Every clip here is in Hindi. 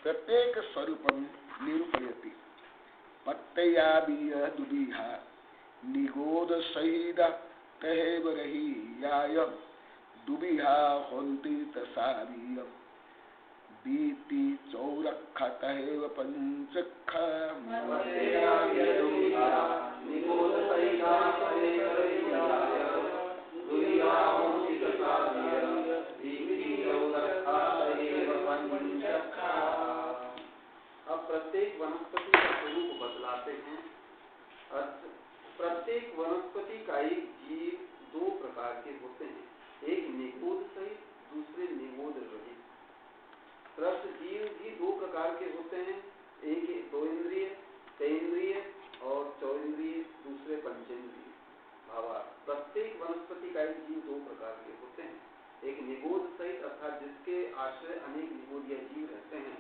प्रत्येक स्वरूपम निरूपयति पत्तयाबीय दुबीहा निगोद सहीद तहेव रहीयाय दुबीहा होन्ति तसारीय बीति चौरख तहेव पंचख अब प्रत्येक वनस्पति का स्वरूप बतलाते हैं। प्रत्येक वनस्पति का एक जीव दो प्रकार के होते हैं, एक निगोद सहित, दूसरे निगोद रहित। रस जीव भी दो प्रकार के होते हैं, एक दो इंद्रिय, तेन्द्रिय और चौइंद्रिय, दूसरे पंचेंद्रिय। भावा प्रत्येक वनस्पति का एक जीव दो प्रकार के होते हैं, एक निगोद सहित अर्थात जिसके आश्रय अनेक निगोद या जीव रहते हैं।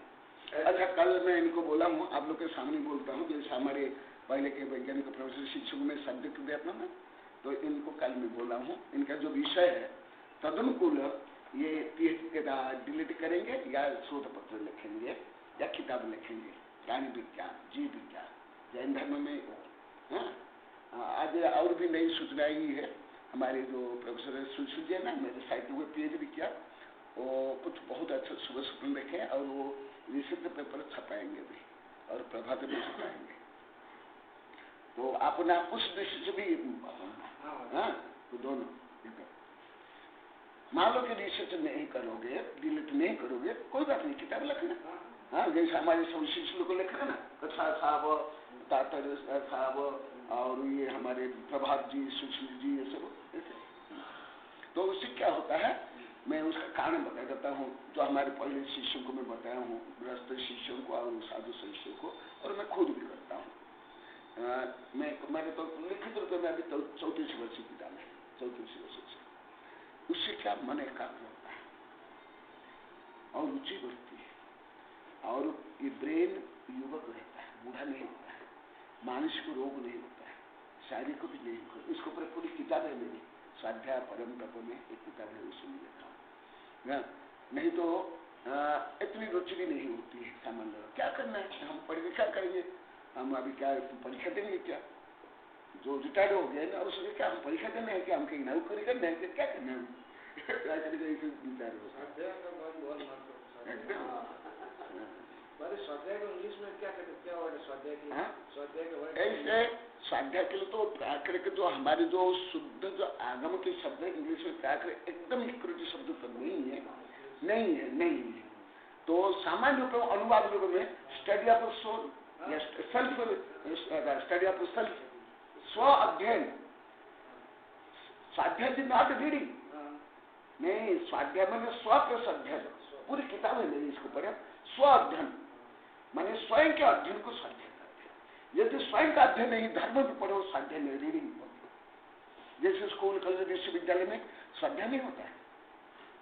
अच्छा, कल मैं इनको बोला हूँ, आप लोग के सामने बोलता हूँ, जैसे हमारे पहले के वैज्ञानिक प्रोफेसर शिक्षकों में सब्जेक्ट दिया था ना, तो इनको कल मैं बोला हूँ, इनका जो विषय है तदनुकूल ये पीएचडी के बाद डिलीट करेंगे या शोध पत्र लिखेंगे या किताब लिखेंगे, प्राणी विज्ञान, जीव विज्ञान, जैन धर्म में। आज और भी नई सूचनाएं है, हमारे जो प्रोफेसर सुशील ना, मेरे साहित्य में पीएचडी किया, वो कुछ बहुत अच्छे सुबह सुपन लिखे और वो रिसर्च पेपर छपाएंगे भी और प्रभात में छपाएंगे। तो अपना उस दृष्टि से भी तो दोनों मान लो कि रिसर्च नहीं करोगे, डिलीट नहीं करोगे, कोई बात नहीं, किताब लिखना। हाँ, जैसे हमारे सब शिष्य को लिखना ना, कथा साहब, तातर साहब और ये हमारे प्रभात जी, सुशील जी, ये सब। तो उससे क्या होता है, मैं उसका कारण बता देता हूँ, जो हमारे पहले शिष्यों को मैं बताया हूँ, गृहस्थ शिष्यों को और साधु शिष्यों को, और मैं खुद भी करता हूँ। मैंने तो लिखित रूप में अभी 34 वर्ष की किताब है, 34 वर्ष से। उससे क्या मन एकाग्र होता है और रुचि बढ़ती है और ये ब्रेन युवक रहता है, बूढ़ा नहीं होता है, मानसिक रोग नहीं होता है, शारीरिक भी नहीं होता। इसके ऊपर पूरी किताब है मेरी, स्वाध्याय परम तप में एक किताब है, उसमें लिखा हूँ। नहीं तो इतनी रुचि भी नहीं होती है सामान्य। क्या करना है, हम पढ़ के क्या करेंगे, हम अभी क्या परीक्षा देंगे, क्या जो रिटायर्ड हो गए ना, उसमें क्या हम परीक्षा देना है, क्या हम कहीं नौकरी करना है, क्या करना है, विचार इंग्लिश में क्या कहते, क्या वर्ड है स्वाध्याय की? स्वाध्याय का वर्ड ऐसे स्वाध्याय के लिए तो प्राकृतिक जो हमारे जो शुद्ध जो आगम के शब्द है इंग्लिश में प्राकृतिक एकदम विकृत शब्द तो नहीं है। तो सामान्य रूप में अनुवाद रूप में स्टडी ऑफ सोल या सेल्फ स्टडी ऑफ सेल्फ, स्व अध्ययन। स्वाध्याय इज नॉट रीडिंग, नहीं, स्वाध्याय मैंने स्व प्लस अध्ययन, पूरी किताब है मेरी इसको पढ़े। स्व अध्ययन माने स्वयं के अध्ययन को स्वाध्याय करते हैं। यदि स्वयं का अध्ययन नहीं, धर्म भी पढ़ो, स्वाध्याय नहीं, रीडिंग होती। जैसे स्कूल कॉलेज विश्वविद्यालय में स्वाध्याय नहीं होता है,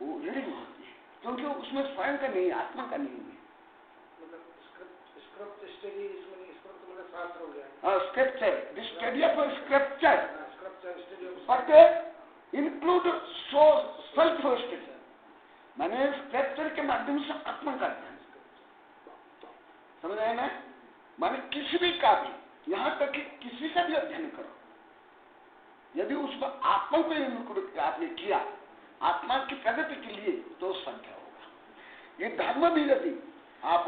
वो रीडिंग होती है, क्योंकि उसमें स्वयं का नहीं, आत्मा का नहीं है। Scripture, the study of scripture, but include self study, माने स्क्रिप्चर के माध्यम से आत्मा का अध्ययन, समझ आए ना? माने किसी भी का भी, यहाँ तक कि किसी का भी अध्ययन करो, यदि उसमें आत्मा को इनक्लूड आपने किया, आत्मा की प्रगति के लिए, तो संख्या होगा। ये धर्म भी यदि आप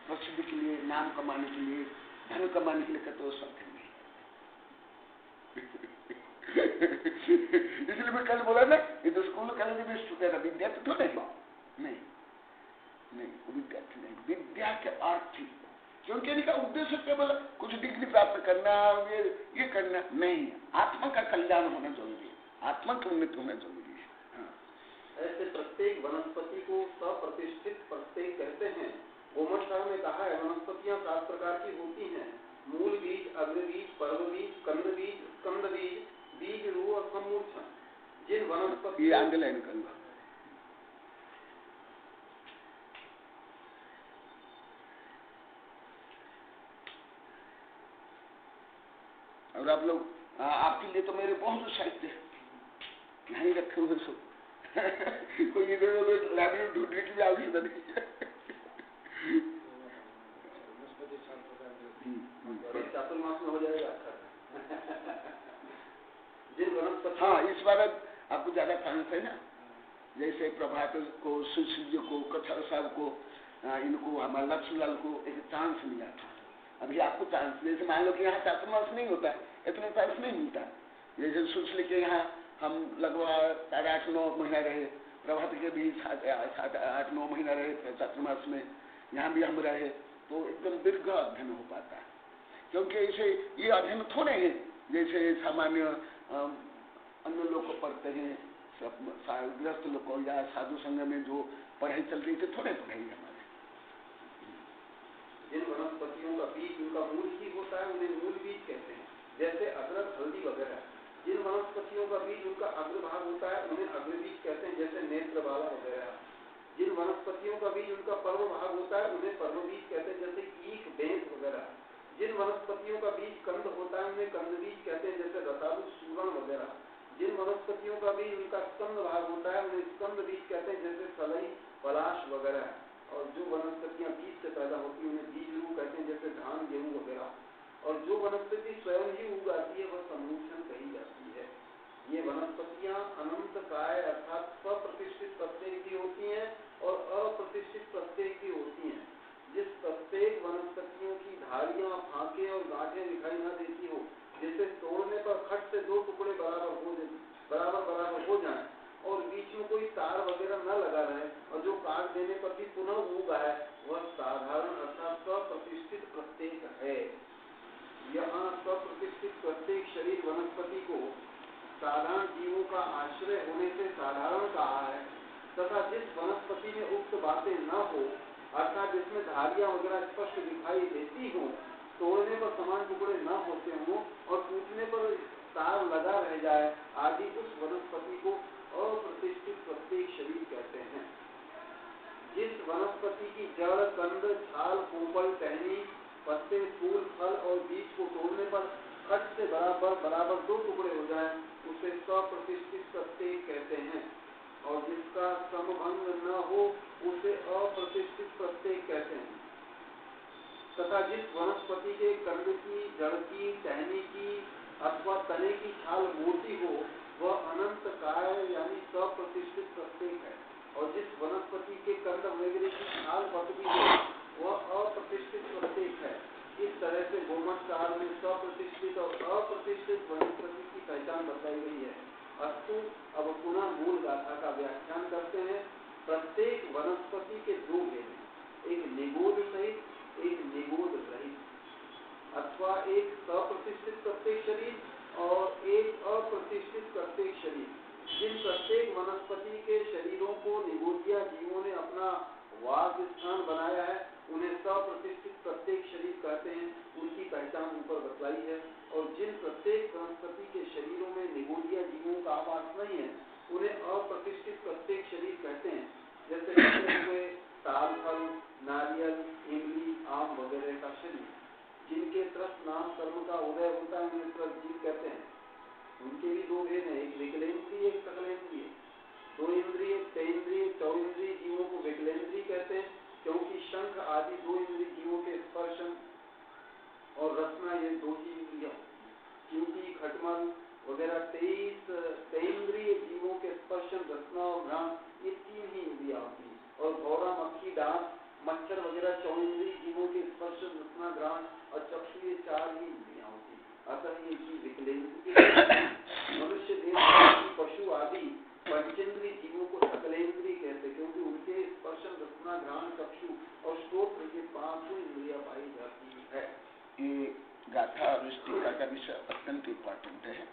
प्रसिद्धि के लिए, नाम कमाने के लिए, धन कमाने के लिए करते हो, संख्या नहीं। इसलिए मैं कल बोला ना, ये तो स्कूल कॉलेज में स्टूडेंट विद्यार्थी तो नहीं, विद्यार्थी नहीं, विद्या के अर्थ ही, क्योंकि इनका उद्देश्य केवल कुछ डिग्री प्राप्त करना, ये करना नहीं है। आत्मा का कल्याण होना जरूरी है, आत्मा की उन्नति होना जरूरी है। ऐसे प्रत्येक वनस्पति को सप्रतिष्ठित प्रत्येक कहते हैं। गोमठ में कहा है, वनस्पतियां 7 प्रकार की होती हैं: मूल बीज, अग्र बीज, पर्व बीज, कंद बीज, स्कंद बीज, बीज रूह और समूर्छन। जिन वनस्पति अंडरलाइन करूंगा, और आप लोग, आपके लिए तो मेरे बहुत साहित्य नहीं रखे हुए सब। कोई इधर उधर लाइब्रेरी ढूंढने की भी आवश्यकता नहीं है। बार आपको ज्यादा चांस है ना, जैसे प्रभात को, सुशील को, कथर साहब को, इनको हमारे लक्ष्मीलाल को एक चांस मिला था। अभी आपको चांस, जैसे मान लो कि यहाँ चातुर्मास नहीं होता, इतना चांस नहीं मिलता। जैसे सुशील के यहाँ हम लगभग 8-9 महीना रहे, प्रभात के भी 7-8-9 महीना रहे चातुर्मास में, यहाँ भी हम रहे, तो एकदम दीर्घ अध्ययन हो पाता है। क्योंकि ऐसे ये अध्ययन थोड़े हैं जैसे सामान्य अन्य लोग को पढ़ते हैं, गृहस्थ लोग को या साधु संघ में जो पढ़ाई चल रही थी, थोड़े पढ़ाई हमारे। जिन वनस्पतियों का बीज उनका मूल ही होता है उन्हें मूल बीज कहते हैं, जैसे अदरक, हल्दी वगैरह। जिन वनस्पतियों का बीज उनका अग्रभाग होता है उन्हें अग्रबीज कहते हैं, जैसे नेत्रबाला वगैरह। जिन वनस्पतियों का बीज उनका पर्व भाग होता है उन्हें पर्वबीज कहते हैं, जैसे ईख, बेंत वगैरह। जिन वनस्पतियों का बीज कंद होता है उन्हें कंदबीज कहते हैं, जैसे रतालू, सूरण वगैरह। जिन वनस्पतियों का बीज उनका स्कंद भाग होता है उन्हें स्कंद बीज कहते हैं, जैसे सलई, पलाश वगैरह। और जो वनस्पतियां बीज से पैदा होती है उन्हें बीज रूप कहते हैं, जैसे धान, गेहूं वगैरह। और जो वनस्पति स्वयं ही उगाती है वह सम्मोक्षण कही जाती है। ये वनस्पतियां अनंत काय अर्थात स्वप्रतिष्ठित प्रत्यय की होती हैं और अप्रतिष्ठित प्रत्यय की होती हैं। जिस प्रत्येक वनस्पतियों की धारियां, फांके और गांठें दिखाई न देती हो, जिसे तोड़ने पर खट से 2 टुकड़े बराबर हो जाएं और बीच में कोई तार वगैरह न लगा रहे और जो काट देने पर भी पुनः उग आए, वह साधारण अर्थात स्वप्रतिष्ठित प्रत्येक है। यहाँ स्वप्रतिष्ठित प्रत्येक शरीर वनस्पति को साधारण जीवों का आश्रय होने से साधारण कहा है, तथा जिस वनस्पति में उक्त बातें न हो, अर्थात जिसमें धारियां वगैरह स्पष्ट दिखाई देती हो, तोड़ने पर समान टुकड़े न होते हों और टूटने पर तार लगा रह जाए आदि, उस वनस्पति को अप्रतिष्ठित प्रत्येक शरीर कहते हैं। जिस वनस्पति की जड़, कंद, छाल, कोपल, टहनी, पत्ते, फूल, फल और बीज को तोड़ने पर खट से बराबर 2 टुकड़े हो जाए, उसे स्वप्रतिष्ठित प्रत्येक कहते हैं। और जिसका समभंग न हो उसे अप्रतिष्ठित प्रत्येक कहते हैं। तथा जिस वनस्पति के कंद की, जड़ की, टहनी की अथवा तने की छाल मोटी हो, वह अनंत काय यानी स्वप्रतिष्ठित प्रत्येक है। और जिस वनस्पति के कंद वगैरह की छाल पतली हो, वह अप्रतिष्ठित प्रत्येक है। इस तरह से गोमठ काल में स्वप्रतिष्ठित और अप्रतिष्ठित वनस्पति की पहचान बताई गई है। अस्तु, अब पुनः मूल गाथा का व्याख्यान करते हैं। प्रत्येक वनस्पति के 2 भेद हैं, एक निगोध सहित, एक निगोध रहित, अथवा एक सप्रतिष्ठित प्रत्येक शरीर और एक अप्रतिष्ठित प्रत्येक शरीर। जिन प्रत्येक वनस्पति के शरीरों को निगोधिया जीवों ने अपना वास स्थान बनाया है उन्हें सप्रतिष्ठित प्रत्येक शरीर कहते हैं। उनकी पहचान ऊपर बतलाई है। और जिन प्रत्येक वनस्पति के शरीरों में निगोधिया जीवों का आवास नहीं है उन्हें अप्रतिष्ठित प्रत्येक शरीर कहते हैं, जैसे हुए ताल फल, नारियल, इमली, आम वगैरह का शरीर। जिनके त्रस्त नाम कर्म का उदय होता है उन्हें त्रस्त जीव कहते हैं। उनके भी 2 भेद हैं, एक विकलेंद्रिय, एक सकलेंद्रिय। 2 इंद्रिय, 3 इंद्रिय, 4 इंद्रिय जीवों को विकलेंद्रिय कहते हैं, क्योंकि शंख आदि 2 इंद्रिय जीवों के स्पर्शन और रसना ये 2 ही इंद्रियां, क्योंकि खटमल वगैरह 23 इंद्रिय जीवों के स्पर्शन, रसना और घ्राण ये 3 ही इंद्रियां होती हैं। और भौरा, मक्खी, डांस, मच्छर वगैरह 4 इंद्रिय जीवों के स्पर्शन, रसना, घ्राण और चक्षु ये 4 ही इंद्रियां होती हैं। अतः ये जीव विकलेंद्रिय। मनुष्य, देव, पशु आदि पंचेंद्रिय जीवों को सकलेंद्रिय कहते, क्योंकि उनके स्पर्शन, रसना, घ्राण, चक्षु और श्रोत्र ये 5 इंद्रियां पाई जाती है। ये गाथा और इस टीका का विषय अत्यंत इम्पोर्टेंट है,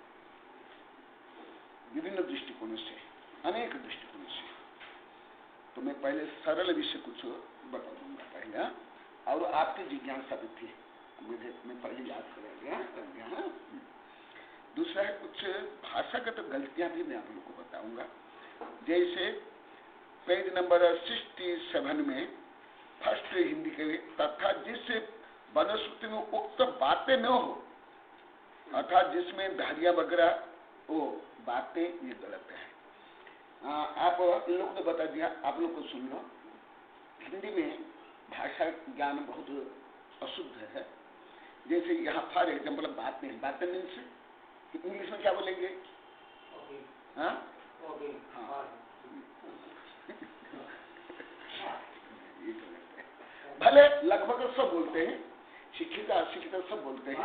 विभिन्न दृष्टिकोणों से, अनेक दृष्टिकोणों से। तो मैं पहले सरल विषय कुछ बता दूंगा पहले, और आपकी जिज्ञासा भी थी, मैं पहले याद कर गया। दूसरा है कुछ भाषागत गलतियां भी मैं आप लोग को बताऊंगा। जैसे पेज नंबर 67 में फर्स्ट हिंदी के तथा जिससे वनस्पति में उक्त बातें न हो, अर्थात जिसमें धारियां वगैरह वो बातें, ये गलत है। आप इन लोग को बता दिया, आप लोग को सुन लो। हिंदी में भाषा ज्ञान बहुत अशुद्ध है। जैसे यहाँ फॉर एग्जाम्पल बातें मीन्स इंग्लिश में क्या बोलेंगे? हाँ भले लगभग सब बोलते हैं, शिक्षित अशिक्षित सब बोलते हैं।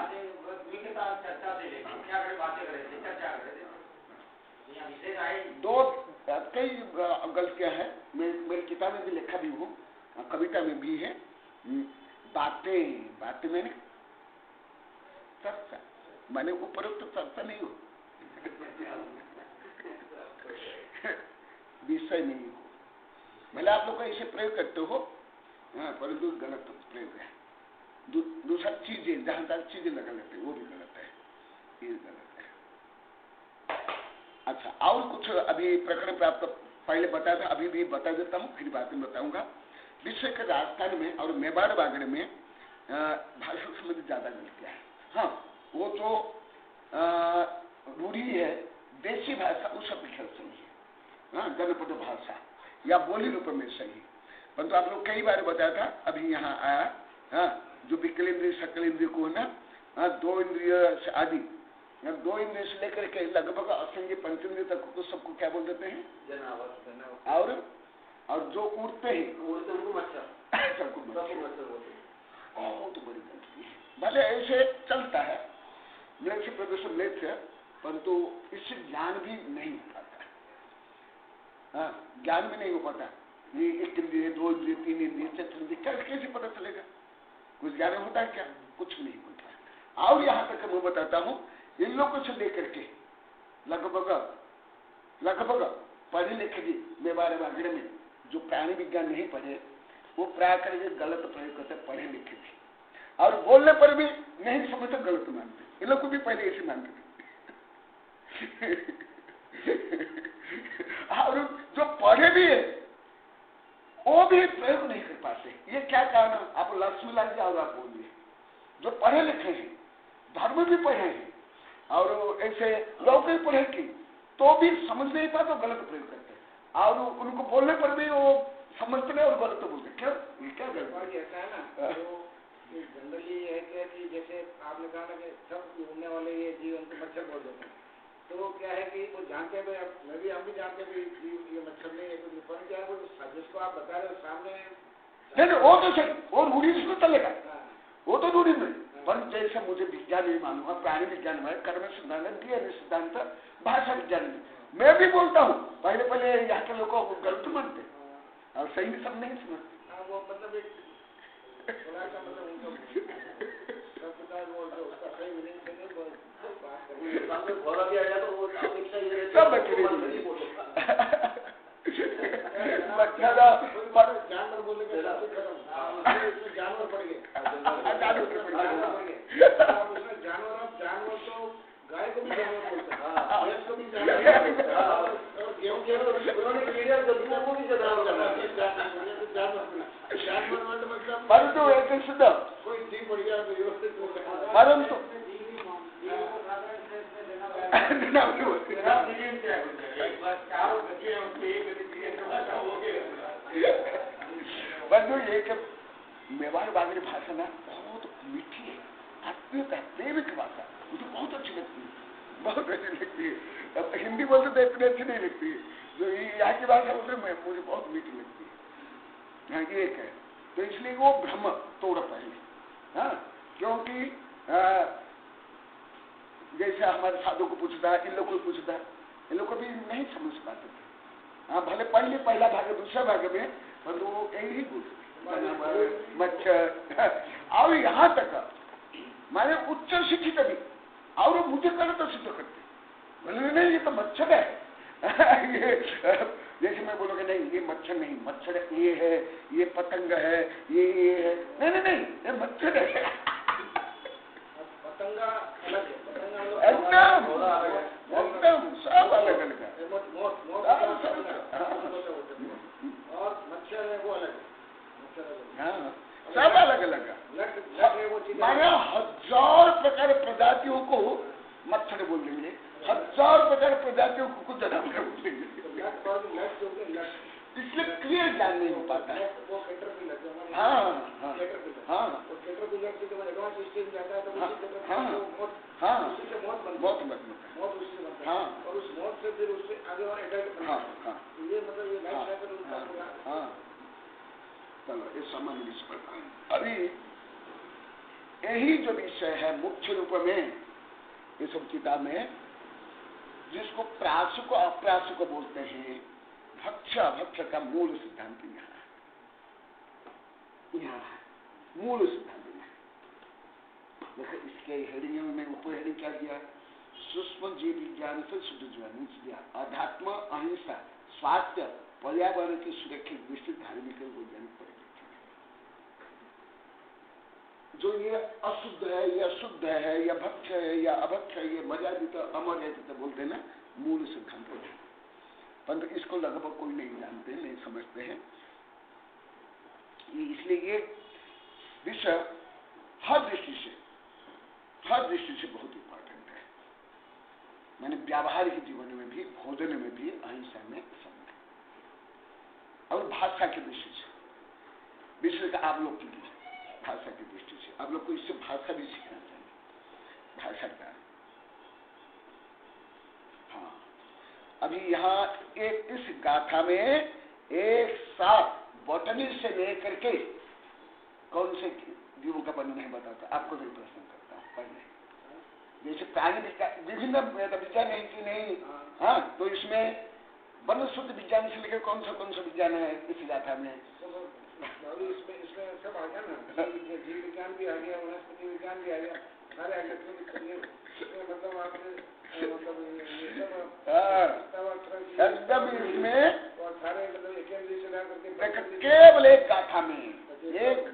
दो कई गलतियां हैं, मेरी किताब में भी लिखा भी हूँ, कविता में भी है। बातें मैंने चर्चा, मैंने उपरोक्त चर्चा नहीं हो, विषय नहीं हो। भले आप लोग ऐसे प्रयोग करते हो, परंतु गलत प्रयोग है। दूसरा चीजें, जहां तक चीजें लगा लेते वो भी गलत है, ये गलत है। अच्छा, और कुछ अभी प्रकरण पे आपको पहले बताया था, अभी भी बता देता हूँ, फिर बातें बताऊंगा। विश्व के राजस्थान में और मेवाड़ बागड़ में भाषा संबंधी ज्यादा गलतियां है। हाँ, वो जो रूढ़ी है देशी भाषा उस अपेक्षा सही है, हाँ, जनपद भाषा या बोली रूप में सही। परंतु आप लोग कई बार बताया था, अभी यहाँ आया, हाँ, जो विकल इंद्रिय सकल इंद्रिय को ना, हाँ, 2 इंद्रिय से आदि, 2 इंद्रिय से लेकर के लगभग असंख्य पंचेंद्रिय तक को सबको क्या बोल देते हैं? जनावर। और जो उड़ते हैं सबको मच्छर बोलते हैं। तो बड़ी गलती है। भले ऐसे चलता है, मेरे से प्रदर्शन लेते हैं, परंतु इससे ज्ञान भी नहीं हो पाता। हाँ, ज्ञान भी नहीं हो पाता। ये 1 इंद्रिय, 2 इंद्रिय, 3 इंद्रिय, 4 इंद्रिय, कैसे पता चलेगा? कुछ ज्ञान होता है क्या? कुछ नहीं होता। और यहाँ तक मैं बताता हूँ, इन लोगों से लेकर के लगभग पढ़े लिखे भी मेवाड़ बागड़ में जो प्राणी विज्ञान नहीं पढ़े, वो प्राय करके गलत प्रयोग करते, पढ़े लिखे भी, और बोलने पर भी नहीं समझते, गलत मानते। इन लोग को भी पहले ऐसे मानते थे। और जो पढ़े भी है वो भी प्रयोग नहीं कर पाते। ये क्या कारण है? आप लक्ष्मीलाल जी और आप बोलिए, जो पढ़े लिखे हैं, धर्म भी पढ़े हैं, और ऐसे लोग भी पढ़े की, तो भी समझ नहीं पाते, तो गलत प्रयोग करते हैं। और उनको बोलने पर भी वो समझते नहीं और गलत बोलते। क्यों? ये क्या गलत ऐसा है ना, जनरली है कि जैसे आपने कहा ना कि सब घूमने वाले ये जीवन को मच्छर बोल देते हैं, तो क्या है कि वो जानते हैं, मैं भी हम भी जानते हैं कि ये मच्छर नहीं है, तो फर्क क्या है, वो जिसको आप बता रहे हो सामने नहीं, वो तो सही, वो रूढ़ी से चलेगा, वो तो रूढ़ी में। पर जैसे मुझे विज्ञान नहीं मानूंगा, प्राणी विज्ञान में, कर्म सिद्धांत, डीएनए सिद्धांत, भाषा विज्ञान में मैं भी बोलता हूँ। पहले यहाँ के लोगों को गलत मानते और सही भी सब नहीं समझते। वो मतलब एक थोड़ा सा मतलब उसका सही मीनिंग से नहीं बोला भी आया, तो वो अपेक्षा ये सब जानवर बोलने के जानवर पड़ गए, जानवर तो गाय को भी जानवर बोलते हैं, भैंस को भी जानवर, गेहूं मतलब परंतु एक शुद्ध कोई चीज पड़ गया, परंतु एक मेवाड़ बागड़ी भाषा ना बहुत मीठी है, आत्मीयता, प्रेमिक भाषा, मुझे बहुत अच्छी लगती है, बहुत अच्छी लगती है। अब हिंदी बोलते तो इतनी अच्छी नहीं लगती है, जो यहाँ की भाषा बोलते मुझे बहुत मीठी लगती है। हाँ, ये एक है। तो इसलिए वो भ्रम तोड़ पहले, हाँ, क्योंकि जैसे हमारे साधु को पूछता है, इन लोग को पूछता है, इन लोग को भी नहीं समझ पाते थे। हाँ, भले पहला भाग दूसरा भाग में, पर वो यही बोलते मच्छर। और यहाँ तक माने उच्च शिक्षित भी और मुझे गलत सिद्ध करते, बोले नहीं ये तो मच्छर है। ये जैसे मैं बोलूँगा नहीं ये मच्छर नहीं, मच्छर ये है, ये पतंग है, ये है, नहीं ये मच्छर है। पतंगा अलग है, एकदम सब अलग अलग है, और मच्छर है वो अलग है, हाँ सब अलग अलग है। माने 1000 प्रकार प्रजातियों को मच्छर बोल देंगे, 1000 प्रकार प्रजातियों को कुछ जानवर बोल देंगे। इसलिए क्लियर ज्ञान नहीं हो पाता है। हाँ मौत हाँ। और उस मौत से फिर उससे आगे और एडल्ट बनना है। हाँ। ये मतलब ये लाइफ साइकिल उनका पूरा। हाँ, चलो ये सामान्य विषय पर। अभी यही जो विषय है मुख्य रूप में ये सब किताब में, जिसको प्रासुक अप्रासुक बोलते हैं, भक्ष्य अभक्ष्य का मूल सिद्धांत यहाँ मूल सिद्धांत यहाँ। देखो इसके हेडिंग में उप हेडिंग क्या दिया? सूक्ष्म जीव विज्ञान से शुद्ध जीवन दिया, अध्यात्म, अहिंसा, स्वास्थ्य, पर्यावरण की सुरक्षा दृष्टि, धार्मिक और वैज्ञानिक परिप्रेक्ष्य। जो ये अशुद्ध है, ये अशुद्ध है, या भक्ष्य है, या अभक्ष्य है, ये मर्यादित अमर्यादित बोलते हैं ना, मूल सिद्धांत है। परंतु इसको लगभग कोई नहीं जानते, नहीं समझते हैं। इसलिए ये विषय हर दृष्टि से बहुत इंपॉर्टेंट है। मैंने व्यावहारिक जीवन में भी, भोजन में भी, अहिंसा में, सब में। और भाषा की दृष्टि से, विषय का आप लोग की भाषा की दृष्टि से, आप लोग को इससे भाषा भी सीखना चाहिए, भाषा का। हाँ, अभी यहाँ एक इस गाथा में एक साथ बॉटनी से लेकर के कौन से जीवों का वर्णन नहीं बताता। आपको भी प्रश्न करता हूँ पहले, जैसे प्राणी विभिन्न विज्ञान है कि नहीं? हाँ, तो इसमें वनस्पति विज्ञान से लेकर कौन सा विज्ञान है इस गाथा में? इसमें सब आ गया ना, जीव विज्ञान भी आ गया, वनस्पति विज्ञान भी आ गया, सारे आ गए। मतलब आपने एकदम इसमें सारे मतलब केवल एक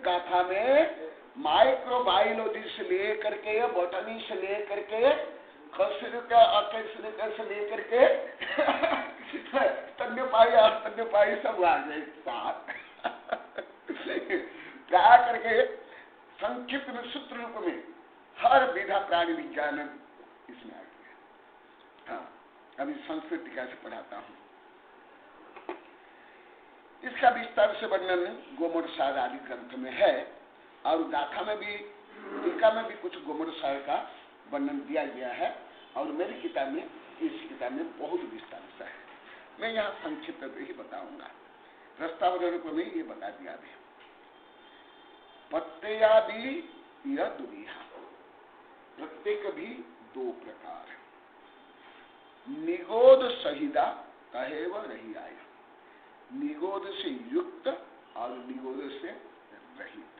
गाथा में माइक्रोबायोलॉजी से लेकर के, बॉटनी से लेकर के, से लेकर के स्तन्यपायी सब आ गए साथ। क्या करके संक्षिप्त में सूत्र रूप में हर विधा प्राणी विज्ञान इसमें आ गया। हाँ, अभी संस्कृत टीका से पढ़ाता हूँ। इसका विस्तार से वर्णन गोमोट सार आदि ग्रंथ में है, और गाथा में भी, टीका में भी कुछ गोमोट सार का वर्णन दिया गया है, और मेरी किताब में, इस किताब में बहुत विस्तार से है। मैं यहाँ संक्षिप्त ही बताऊंगा। प्रस्तावना को मैं ये बता दिया भी। प्रत्ययादि यह दुविधा, प्रत्येक भी दो प्रकार है। निगोद सहिदा कहे व रही आया, निगोद से युक्त और निगोद से रहित।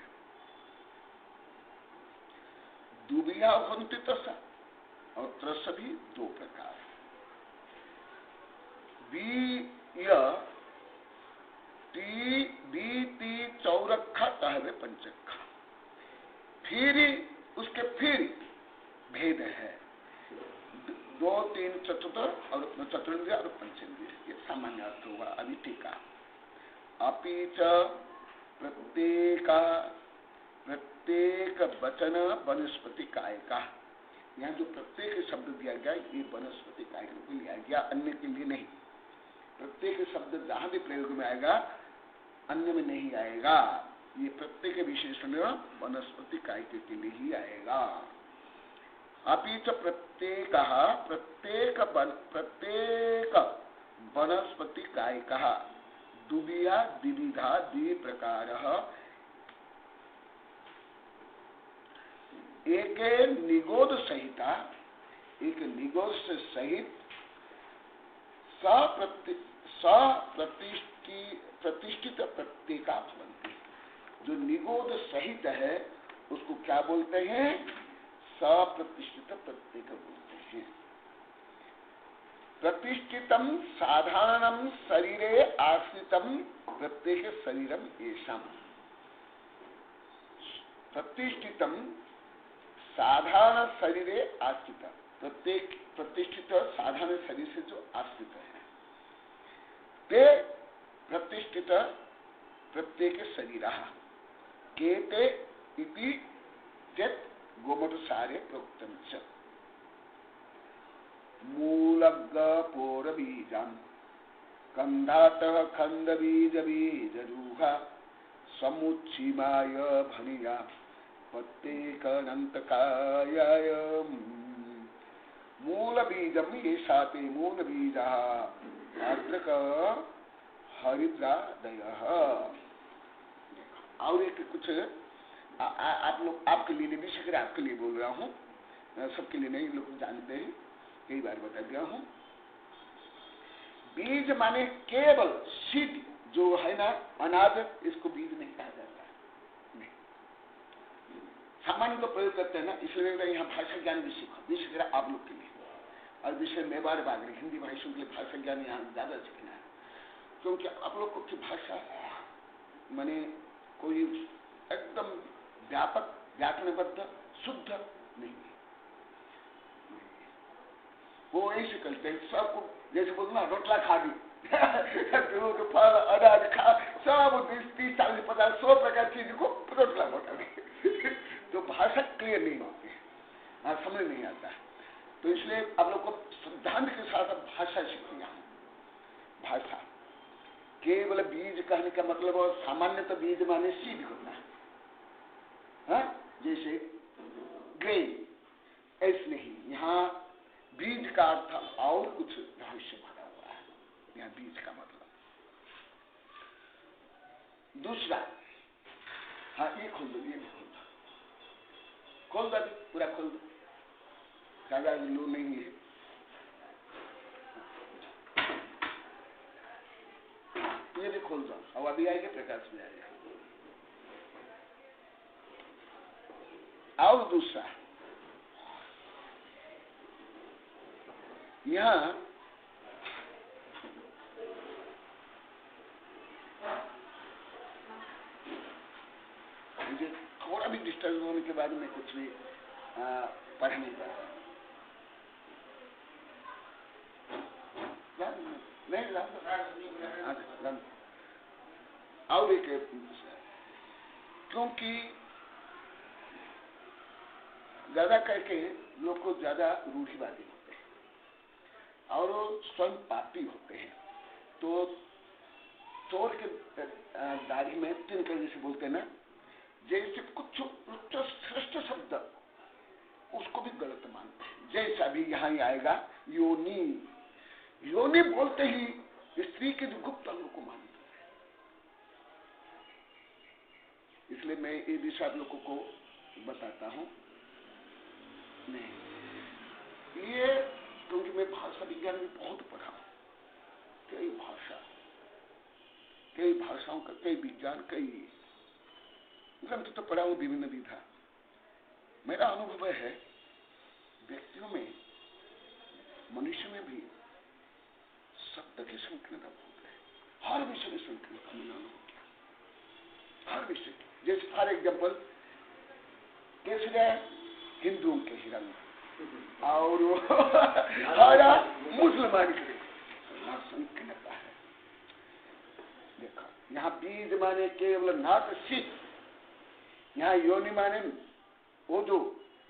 दुबिया होती तसा, और त्रस भी दो प्रकार। ती चौरखा कहवे पंचखा, फिर उसके भेद है। 2, 3 चतुर्थ और चतुर्ंद्रिय और पंचेंद्रिय, ये सामान्य अर्थ हुआ। अभी टीका, अपि च प्रत्येक वचन वनस्पति काय का। यहाँ जो प्रत्येक शब्द दिया गया ये वनस्पति काय को लिया गया, अन्य के लिए नहीं। प्रत्येक शब्द जहां भी प्रयोग में आएगा अन्य में नहीं आएगा। ये प्रत्येक विशेषण वनस्पति काय के लिए ही आएगा। अपि च प्रत्येक वनस्पति काय कहा, दुबिया द्विविधा द्विप्रकार, एक निगोद सहिता, एक निगोद से सहित, प्रतिष्ठित प्रत्येका बनती। जो निगोद सहित है उसको क्या बोलते हैं? सप्रतिष्ठित प्रत्येक बोलते हैं। प्रतिष्ठितम साधारणम शरीरे आश्रितम प्रत्येक शरीरम एषम। प्रतिष्ठितम साधारण शरीरे आश्रित, प्रत्येक प्रतिष्ठित साधारण शरीर से जो आश्रित है, ते प्रतिष्ठित प्रत्येक शरीर केते इति चेत् गोमट सारे प्रोक्तम च। मूलग पोर बीजम कंधातः खंड बीज बीजरूहा समुच्छिमाय भनिया प्रत्येक अनंतकाय मूल बीजम ये साते मूल बीज आद्रक हरिद्रादय। और एक कुछ आप लोग आपके लिए भी शिकर आपके लिए बोल रहा हूँ, सबके लिए नहीं, लोग जानते हैं, कई बार बता दिया हूँ। बीज माने केवल सीड जो है ना, अनाज, इसको बीज नहीं कहा जाता। नहीं, सामान्य तो प्रयोग करते हैं ना, इसलिए मैं यहाँ भाषा ज्ञान भी सीखा, विशेष आप लोग के लिए, और विषय मेवाड़ बागड़ी हिंदी भाषियों के लिए भाषा ज्ञान यहाँ ज्यादा सीखना है, क्योंकि आप लोगों की भाषा माने कोई एकदम व्यापक व्याकरणबद्ध शुद्ध नहीं है। वो ऐसे करते हैं सबको, जैसे बोलते ना रोटला खा दी तो फल अनाज खा सब 20, 30, 40, 50, 100 प्रकार चीज को रोटला बोटा दी तो भाषा क्लियर नहीं होती है, समझ नहीं आता है। तो इसलिए आप लोग को सिद्धांत के साथ भाषा सीखनी है। भाषा केवल बीज कहने का मतलब, और सामान्य तो बीज माने सीड होता है, जैसे ग्रेन, ऐसे नहीं, यहाँ बीज का अर्थ और कुछ रहस्य भरा हुआ है, यहाँ बीज का मतलब। दूसरा, हाँ ये खोल दो, ये भी खोल दो, पूरा खोल दो, ज्यादा लो नहीं है। ये भी खोल दो, हवा भी आएगी, प्रकाश भी आएगा। और दूसरा, यहाँ मुझे थोड़ा भी डिस्टर्ब होने के बाद में कुछ भी पढ़ नहीं पाता। और एक, क्योंकि ज्यादा करके लोग को ज्यादा रूढ़िवादी होते हैं और वो स्वयं पापी होते हैं, तो चोर के दाढ़ी में तिनकर जैसे बोलते हैं ना, जैसे कुछ उच्च श्रेष्ठ शब्द उसको भी गलत मानते हैं। जैसा भी यहाँ ही आएगा, योनि, योनि बोलते ही स्त्री के जो गुप्त अंग को मानते हैं। इसलिए मैं ये विषय आप लोगों को बताता हूँ। नहीं, ये क्योंकि मैं भाषा विज्ञान में बहुत पढ़ा हूं, कई भाषाओं का, कई विज्ञान, कई ग्रंथ तो पढ़ा हूं विभिन्न विधा। मेरा अनुभव है व्यक्तियों में, मनुष्य में भी शब्द की संकीर्णता बहुत है, हर विषय में संकीर्णता मैंने अनुभव किया, हर विषय। जैसे फॉर एग्जाम्पल कैसे हिंदुओं के हिरंग और मुसलमान के संकीर्णता है। देखो यहाँ बीज माने केवल नाथ सीख, यहाँ योनि माने वो जो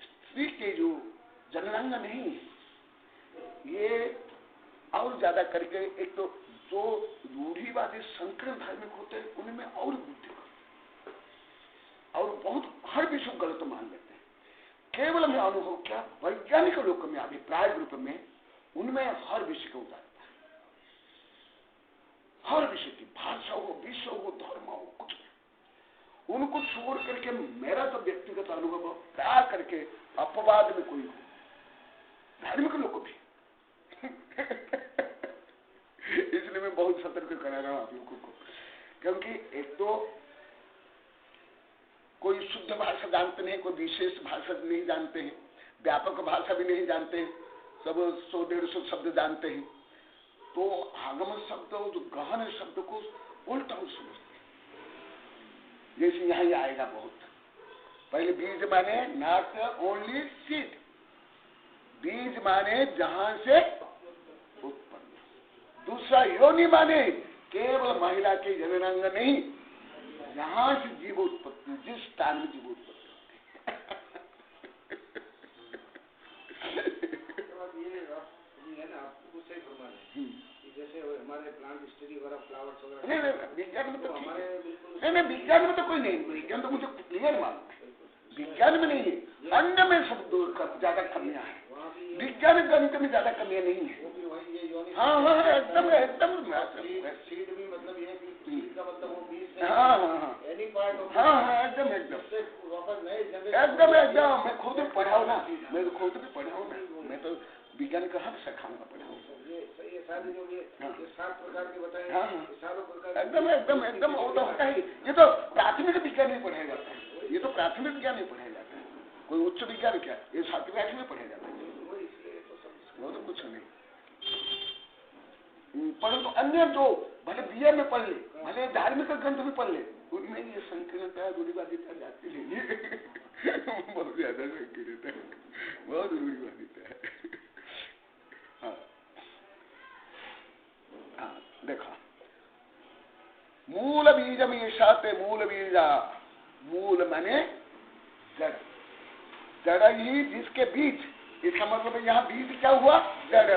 स्त्री के जो जननांग नहीं, ये और ज्यादा करके एक तो जो रूढ़िवादी संकीर्ण धार्मिक होते हैं उनमें और बुद्धि और बहुत हर विषय गलत मान लेते हैं। केवल मैं अनुभव क्या वैज्ञानिक लोक में, अभिप्राय रूप में उनमें हर विषय को उतारता है, हर विषय की भाषा हो, विषय हो, धर्म हो, कुछ भी उनको छोड़ करके मेरा तो व्यक्तिगत अनुभव क्या करके अपवाद में कोई हो, धार्मिक लोग भी इसलिए मैं बहुत सतर्क करा रहा हूं आप लोगों को, क्योंकि एक तो कोई शुद्ध भाषा जानते नहीं, कोई विशेष भाषा नहीं जानते हैं, व्यापक भाषा भी नहीं जानते हैं, सब 100-150 शब्द जानते हैं, तो आगम शब्द जो गहन शब्द को उल्टा समझते हैं। जैसे यहाँ ही आएगा बहुत, पहले बीज माने नॉट ओनली सीड, बीज माने जहां से उत्पन्न। दूसरा योनि माने केवल महिला के जननांग नहीं, यहां से जीव उत्पत्ति, जिस स्थान में जीव उत्पत्ति जैसे हमारे प्लांट स्टडी वगैरह फ्लावर्स वगैरह, नहीं विज्ञान में तो हमारे बिल्कुल नहीं, विज्ञान में तो कोई नहीं, विज्ञान तो मुझे क्लियर मालूम है, विज्ञान में नहीं है, अन्य में सब ज्यादा कमियां है। विज्ञान गणित में ज्यादा कमियां नहीं है। वो भी वही ये योनि। हाँ हाँ एकदम एकदम सीड भी मतलब ये सीड का मतलब वो बीज। हाँ हाँ हाँ एनी पार्ट ऑफ। हाँ हाँ एकदम एकदम वापस नए एकदम एकदम। मैं खुद भी पढ़ा हूँ ना, मैं खुद भी पढ़ा हूँ ना, मैं तो विज्ञान का हर शाखा में पढ़ा हूँ। ये सारे जो ये 7 प्रकार के बताए। हाँ सारों प्रकार एकदम एकदम एकदम वो तो होता ही। ये तो प्राथमिक विज्ञान में पढ़ाया जाता है, ये तो प्राथमिक विज्ञान में पढ़ाया जाता है। कोई उच्च विज्ञान क्या, ये 7वीं 8वीं में पढ़ाया जाता है, वो तो कुछ नहीं। परंतु अन्य जो भले बीए में पढ़ ले, भले धार्मिक ग्रंथ भी पढ़ ले, उनमें ये संकीर्णता रूढ़िवादिता जाती नहीं है। बहुत ज्यादा संकीर्णता है, बहुत रूढ़िवादिता है। हाँ हाँ देखा, मूल बीजम ये शाते मूल बीजा, मूल माने जड़, जड़ ही जिसके बीज, इसका मतलब यहाँ बीज क्या हुआ, जड़।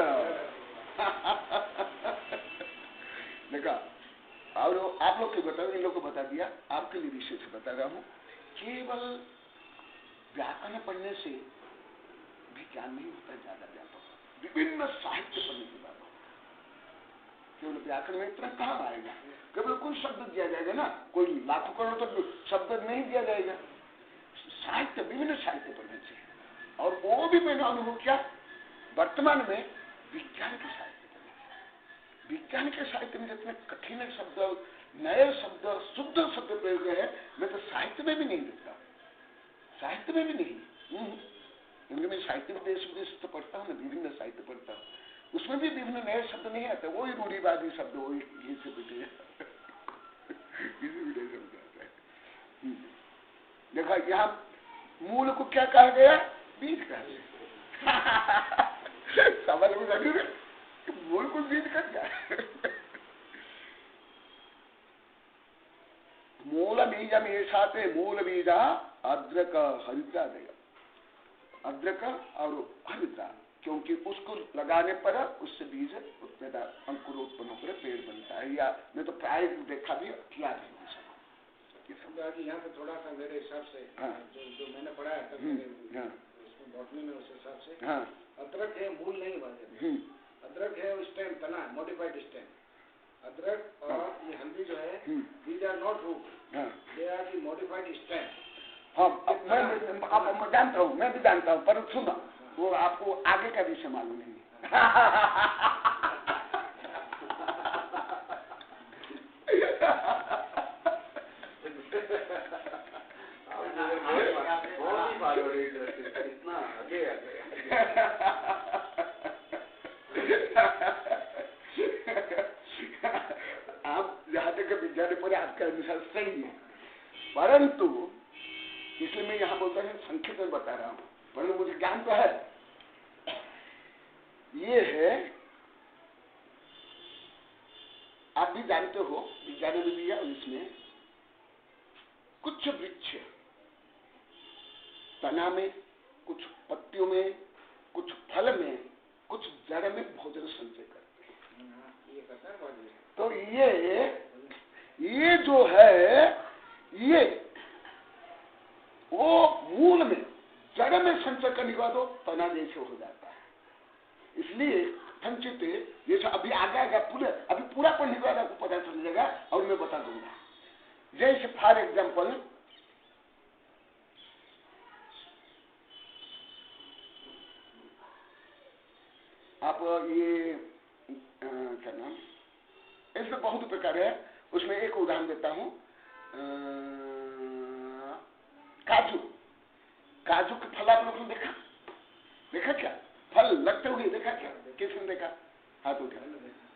देखा, और आप लोग को बता, इन लोग को बता दिया, आपके लिए विशेष बता रहा हूं, केवल व्याकरण पढ़ने से भी ज्ञान नहीं होता है ज्यादा व्यापक, विभिन्न साहित्य पढ़ने के बाद। केवल व्याकरण में इतना कहाँ आएगा, केवल कोई शब्द दिया जाएगा ना, कोई लाखों करोड़ तो शब्द नहीं दिया जाएगा। साहित्य, विभिन्न साहित्य पढ़ने से, और वो भी मैंने अनुभव किया वर्तमान में विज्ञान के साहित्य पढ़ने से। विज्ञान के साहित्य में जितने कठिन शब्द, नए शब्द, शुद्ध शब्द प्रयोग है, मैं तो साहित्य में भी नहीं देखता, साहित्य में भी नहीं। क्योंकि मैं साहित्य विदेश विदेश तो पढ़ता हूँ ना, विभिन्न साहित्य पढ़ता हूँ, उसमें भी विभिन्न नए शब्द नहीं आते, वही रूढ़िवादी शब्द, वही से पिटे किसी भी नए शब्द आता है। देखा यहाँ मूल को क्या कहा गया, बीज कहा गया। समझ में लगी मूल को बीज कर क्या। मूल बीजम ये साथे मूल बीजा अद्रक हरिद्रा देगा, अद्रक और हरिद्रा, क्योंकि उसको लगाने पर उससे बीज पैदा अंकुरोत्पन्न होकर पेड़ बनता है। या मैं तो प्राय देखा भी किया भी हूँ सब। यहाँ पे थोड़ा सा मेरे हिसाब से जो मैंने पढ़ा है उसमें बॉटनी में, उस हिसाब से अदरक है मूल नहीं बनते, अदरक है स्टेम, तना मॉडिफाइड स्टेम। अदरक और ये हल्दी जो है, these are not root, they are the modified stem. हाँ मैं जानता हूँ, मैं भी जानता हूँ, पर सुना वो आपको आगे का विषय मालूम नहीं। आप जहां तक विज्ञान पर आपके अनुसार सही है, परंतु इसलिए मैं यहाँ बोलता हूँ संक्षिप्त में बता रहा हूँ, परंतु मुझे ज्ञान तो है। ये है, आप भी जानते हो विज्ञान में दिया, इसमें कुछ वृक्ष तना में, कुछ पत्तियों में, कुछ फल में, कुछ जड़ में भोजन संचय करते हैं। तो ये जो है, ये वो मूल में, जड़ में संचय करने के बाद वो तना जैसे हो जाता है। इसलिए संचित जैसे अभी आगे आएगा, अभी पूरा पढ़ने के बाद आपको पता चल जाएगा और मैं बता दूंगा। जैसे फॉर एग्जाम्पल, आप ये क्या नाम, इसमें बहुत प्रकार है, उसमें एक उदाहरण देता हूं। काजू, काजू के फल आप लोगों ने देखा, देखा क्या फल लगते हुए देखा क्या, किसने देखा, हाथ उठा,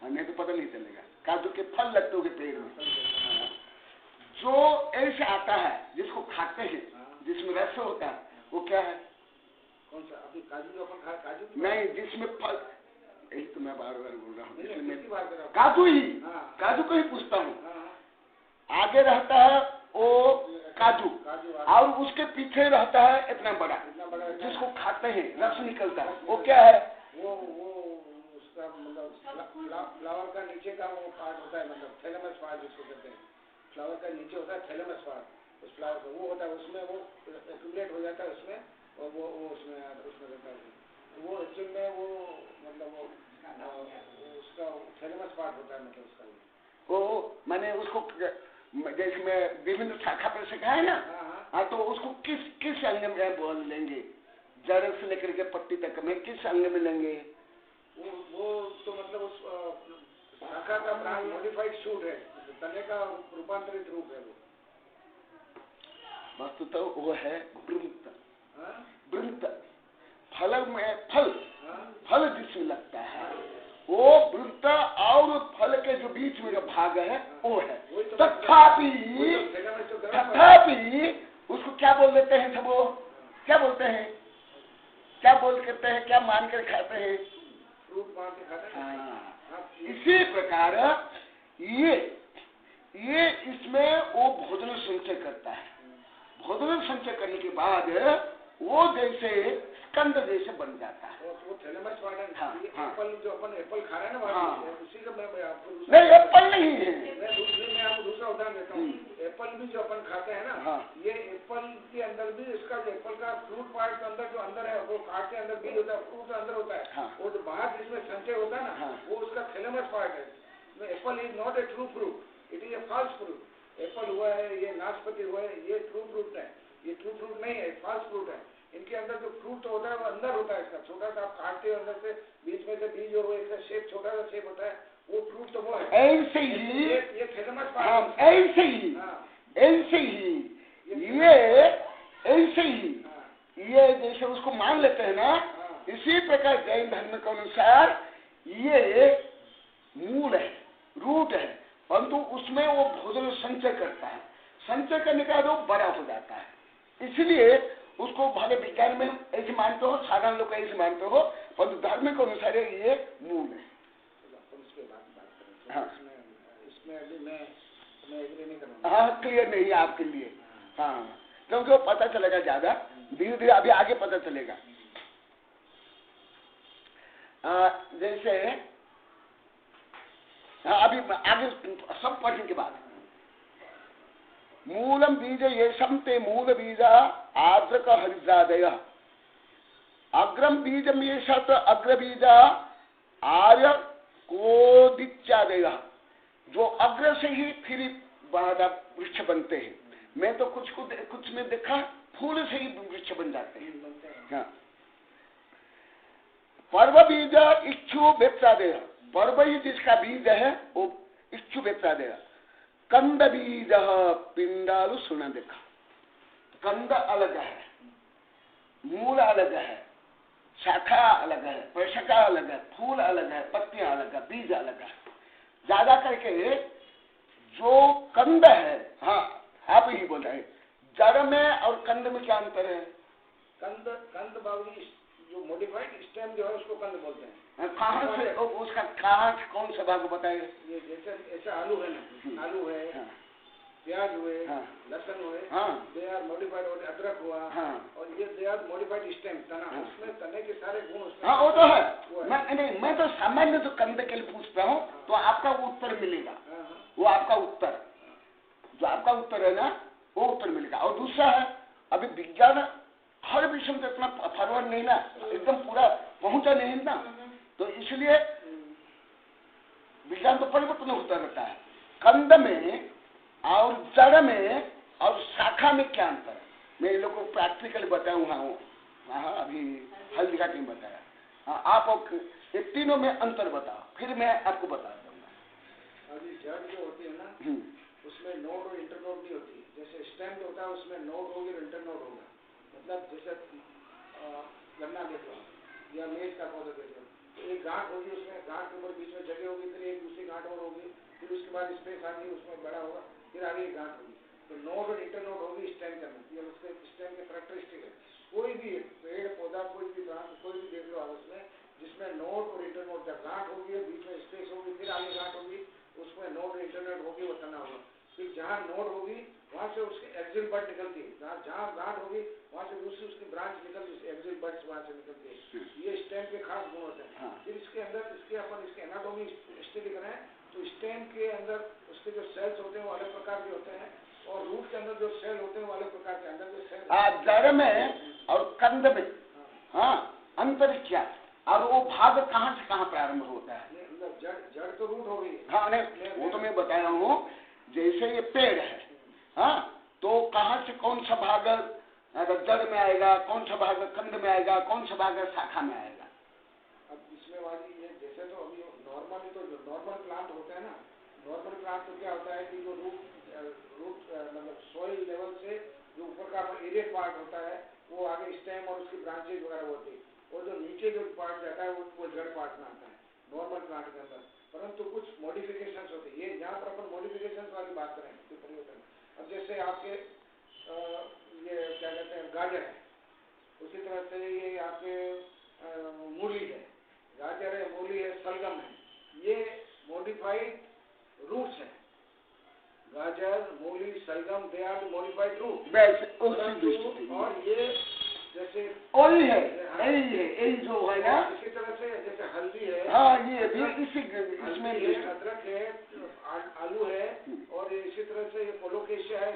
नहीं तो पता नहीं चलेगा। काजू के फल लगते हुए पेड़ में, जो ऐसे आता है जिसको खाते हैं, जिसमें रस होता है, वो क्या है, कौन सा? अभी काजू का फल, काजू नहीं, जिसमें फल, यही तो मैं बार बार बोल रहा हूँ, इसलिए मैं काजू ही, काजू को ही पूछता हूँ। आगे रहता है वो काजू, और उसके पीछे रहता है इतना बड़ा, जिसको खाते हैं, रस निकलता है, वो क्या है, वो उसका मतलब फ्लावर का नीचे का वो पार्ट होता है, मतलब थैलेमस पार्ट जिसको कहते हैं। फ्लावर का नीचे होता है थैलेमस पार्ट, उस फ्लावर का वो होता है, उसमें वो एक्यूमुलेट हो जाता है उसमें, और वो उसमें रहता है। वो एक्चुअल में वो मतलब वो उसका थैलेमस पार्ट होता है, मतलब उसका वो मैंने उसको जैसे में विभिन्न शाखा पर सिखाया है ना, हाँ, तो उसको किस अंग में बोल लेंगे, जड़ से लेकर के पत्ती तक में किस अंग में लेंगे? वो तो मतलब उस शाखा का ब्रांच मॉडिफाइड शूट है, तने का रूपांतरित रूप है वो। वस्तु तो वो है वृंत। वृंत फल में फल जिसमें लगता है वो वृंत, और फल के जो बीच में जो भाग है वो है। तथापि उसको क्या बोल देते हैं सब? वो क्या बोलते हैं, क्या बोल करते हैं, क्या मान कर खाते हैं? फ्रूट मान के खाते हैं। हाँ, इसी प्रकार ये इसमें वो भोजन संचय करता है। भोजन संचय करने के बाद वो जैसे स्कंद जैसे बन जाता है। वो थैलेमस पार्ट है। हाँ, एप्पल जो अपन एप्पल खा रहे हैं ना, हाँ, उसी का मैं आपको नहीं एप्पल नहीं है। मैं आपको दूसरा उदाहरण देता हूँ। एप्पल भी जो अपन खाते हैं ना, हाँ, ये एप्पल के अंदर भी इसका जो एप्पल का फ्रूट पार्ट के अंदर जो अंदर है, वो काट के अंदर बीज होता है, फ्रूट के अंदर होता है। हाँ, वो जो बाहर जिसमें संचय होता है ना, हाँ, वो उसका थैलेमस पार्ट है। Apple is not a true fruit, it is a false fruit. Apple हुआ है, ये नाशपाती हुआ है, ये ट्रू फ्रूट है, ये ट्रू फ्रूट नहीं है, फॉल्स फ्रूट है। इनके अंदर जो फ्रूट होता है वो अंदर होता है, इसका छोटा सा आप काटते हो अंदर से, बीच में से बीज और वो एक शेप, छोटा सा शेप होता है, वो फ्रूट तो वो है। ऐसे ही ये थैलेमस पार्ट, ऐसे ही ये जैसे उसको मान लेते हैं ना, इसी प्रकार जैन धर्म के अनुसार ये मूल है, रूट है, परंतु उसमें वो भोजन संचय करता है। संचय करने का वो बड़ा हो जाता है, इसलिए उसको भले विज्ञान में ऐसे मानते हो, साधारण लोग ऐसे मानते हो, परंतु धर्म के अनुसार ये मूल है। हाँ, इसमें अभी मैं एग्री नहीं करूँगा। हाँ, क्लियर नहीं है आपके लिए। हाँ, क्योंकि वो पता चलेगा ज्यादा, धीरे धीरे अभी आगे पता चलेगा। जैसे अभी आगे सब पढ़ने के बाद मूलम बीज ये ते मूल बीज आद्रक हरिद्रादय अग्रम बीजम ये अग्र बीज आर्य कोदित्यादय, जो अग्र से ही फिर वृक्ष बनते हैं। मैं तो कुछ में देखा फूल से ही वृक्ष बन जाते हैं। हाँ, पर्व बीज इच्छु वेत्रादय, पर्व ही जिसका बीज है वो इच्छु वेत्रादय। कंद बीज पिंडालु सुना देखा, कंद अलग है, मूल अलग है, शाखा अलग है, प्रशाखा अलग है, फूल अलग है, पत्तियां अलग है, बीज अलग है। ज्यादा करके जो कंद है, हाँ आप ही बोल रहे हैं, जड़ में और कंद में क्या अंतर है? कंद बाबू जो मॉडिफाइड स्टेम जो है उसको कंद बोलते हैं। कहाँ से उसका कहाँ कौन सा भाग बताइए? ये जैसे आलू है ना, आलू है, हाँ, प्याज हुए, हाँ, लहसुन हुए, हाँ, दे आर मॉडिफाइड, और अदरक हुआ, हाँ, और ये दे आर मॉडिफाइड स्टेम तना, हाँ, उसमें तने के सारे गुण उसमें, हाँ, वो तो है। मैं तो सामान्य तो कंद के लिए पूछता हूँ, हाँ, तो आपका वो उत्तर मिलेगा, हाँ, वो आपका उत्तर, जो आपका उत्तर है ना वो उत्तर मिलेगा। और दूसरा है, अभी विज्ञान हर विषय में इतना फॉरवर्ड नहीं ना, एकदम पूरा पहुंचा नहीं ना, तो इसलिए विज्ञान तो परिवर्तन होता रहता है। कंद में और जड़ में और शाखा में क्या अंतर है, मैं इन लोगों को प्रैक्टिकली बताऊंगा हूँ। हाँ, अभी हल्दी का नहीं बताया। हाँ, आप ये तीनों में अंतर बताओ, फिर मैं आपको बता दूंगा। अभी जड़ जो होती है ना, उसमें नोड और इंटरनोड नहीं होती। जैसे स्टेम जो होता है उसमें नोड होगी और इंटरनोड होगा। मतलब जैसे गन्ना देख लो या मेज का पौधा देख लो, तो एक गांठ होगी, उसमें गांठ के ऊपर बीच में जगह होगी, फिर एक दूसरी गांठ और होगी, फिर उसके बाद स्पेस आएगी, उसमें बड़ा होगा, फिर आगे एक गांठ होगी। तो नोड और इंटरनोड होगी स्टेम के अंदर, ये उसके स्टेम के कैरेक्टरिस्टिक है। कोई भी पेड़ पौधा, कोई भी गांठ, कोई भी देख लो आप उसमें, जिसमें नोड और इंटरनोड, जब गांठ होगी और बीच में स्पेस होगी, फिर आगे गांठ होगी, उसमें नोड और इंटरनोड होगी, वो तना होगा। फिर जहाँ नोड होगी वहाँ से उसकी एक्सिल बड निकलती है, जहाँ गांठ होगी वहाँ से दूसरी उसकी ब्रांच निकलती है, एक्सिल बड्स वहाँ से निकलती है। ये स्टेम के खास गुण होते हैं। हाँ। फिर इसके अंदर इसके एनाटॉमी स्टडी करें तो स्टेम के अंदर उसके जो सेल्स होते हैं वो अलग प्रकार के होते हैं, और रूट के अंदर जो सेल होते हैं वो अलग प्रकार के, अंदर जो सेल जड़ में और कंद में, हाँ, अंतर क्या, और वो भाग कहाँ से कहाँ प्रारंभ होता है? जड़ तो रूट हो गई। हाँ नहीं, वो तो मैं बता रहा हूँ, जैसे ये पेड़ है, हाँ, तो कहाँ से कौन सा भाग जड़ में आएगा, कौन सा भाग कंद में आएगा, कौन सा भाग शाखा में आएगा? अब इसमें वाली ये जैसे तो अभी नॉर्मली तो जो नॉर्मल प्लांट होता है ना, नॉर्मल प्लांट तो क्या होता है कि जो रूट मतलब सॉइल लेवल से जो ऊपर का एरियल पार्ट होता है वो आगे स्टेम और उसकी ब्रांचेज वगैरह होती है, और जो नीचे जो पार्ट जाता है वो जड़ पार्ट में आता है नॉर्मल प्लांट के अंदर। परंतु कुछ मॉडिफिकेशन होते हैं, ये जहाँ पर अपन मॉडिफिकेशन वाली बात करें तो परिवर्तन, अब जैसे आपके ये क्या कहते हैं गाजर है, उसी तरह से ये आपके मूली है, गाजर है, मूली है, सलगम है, ये मॉडिफाइड रूट्स है। गाजर, मूली, सलगम, दे आर मॉडिफाइड रूट। और ये जैसे वही है, यही जो है ना, इसी तरह से जैसे हल्दी है, हाँ, ये भी इसी इसमें अदरक है, आलू है, और इसी तरह से ये कोलोकेशिया है,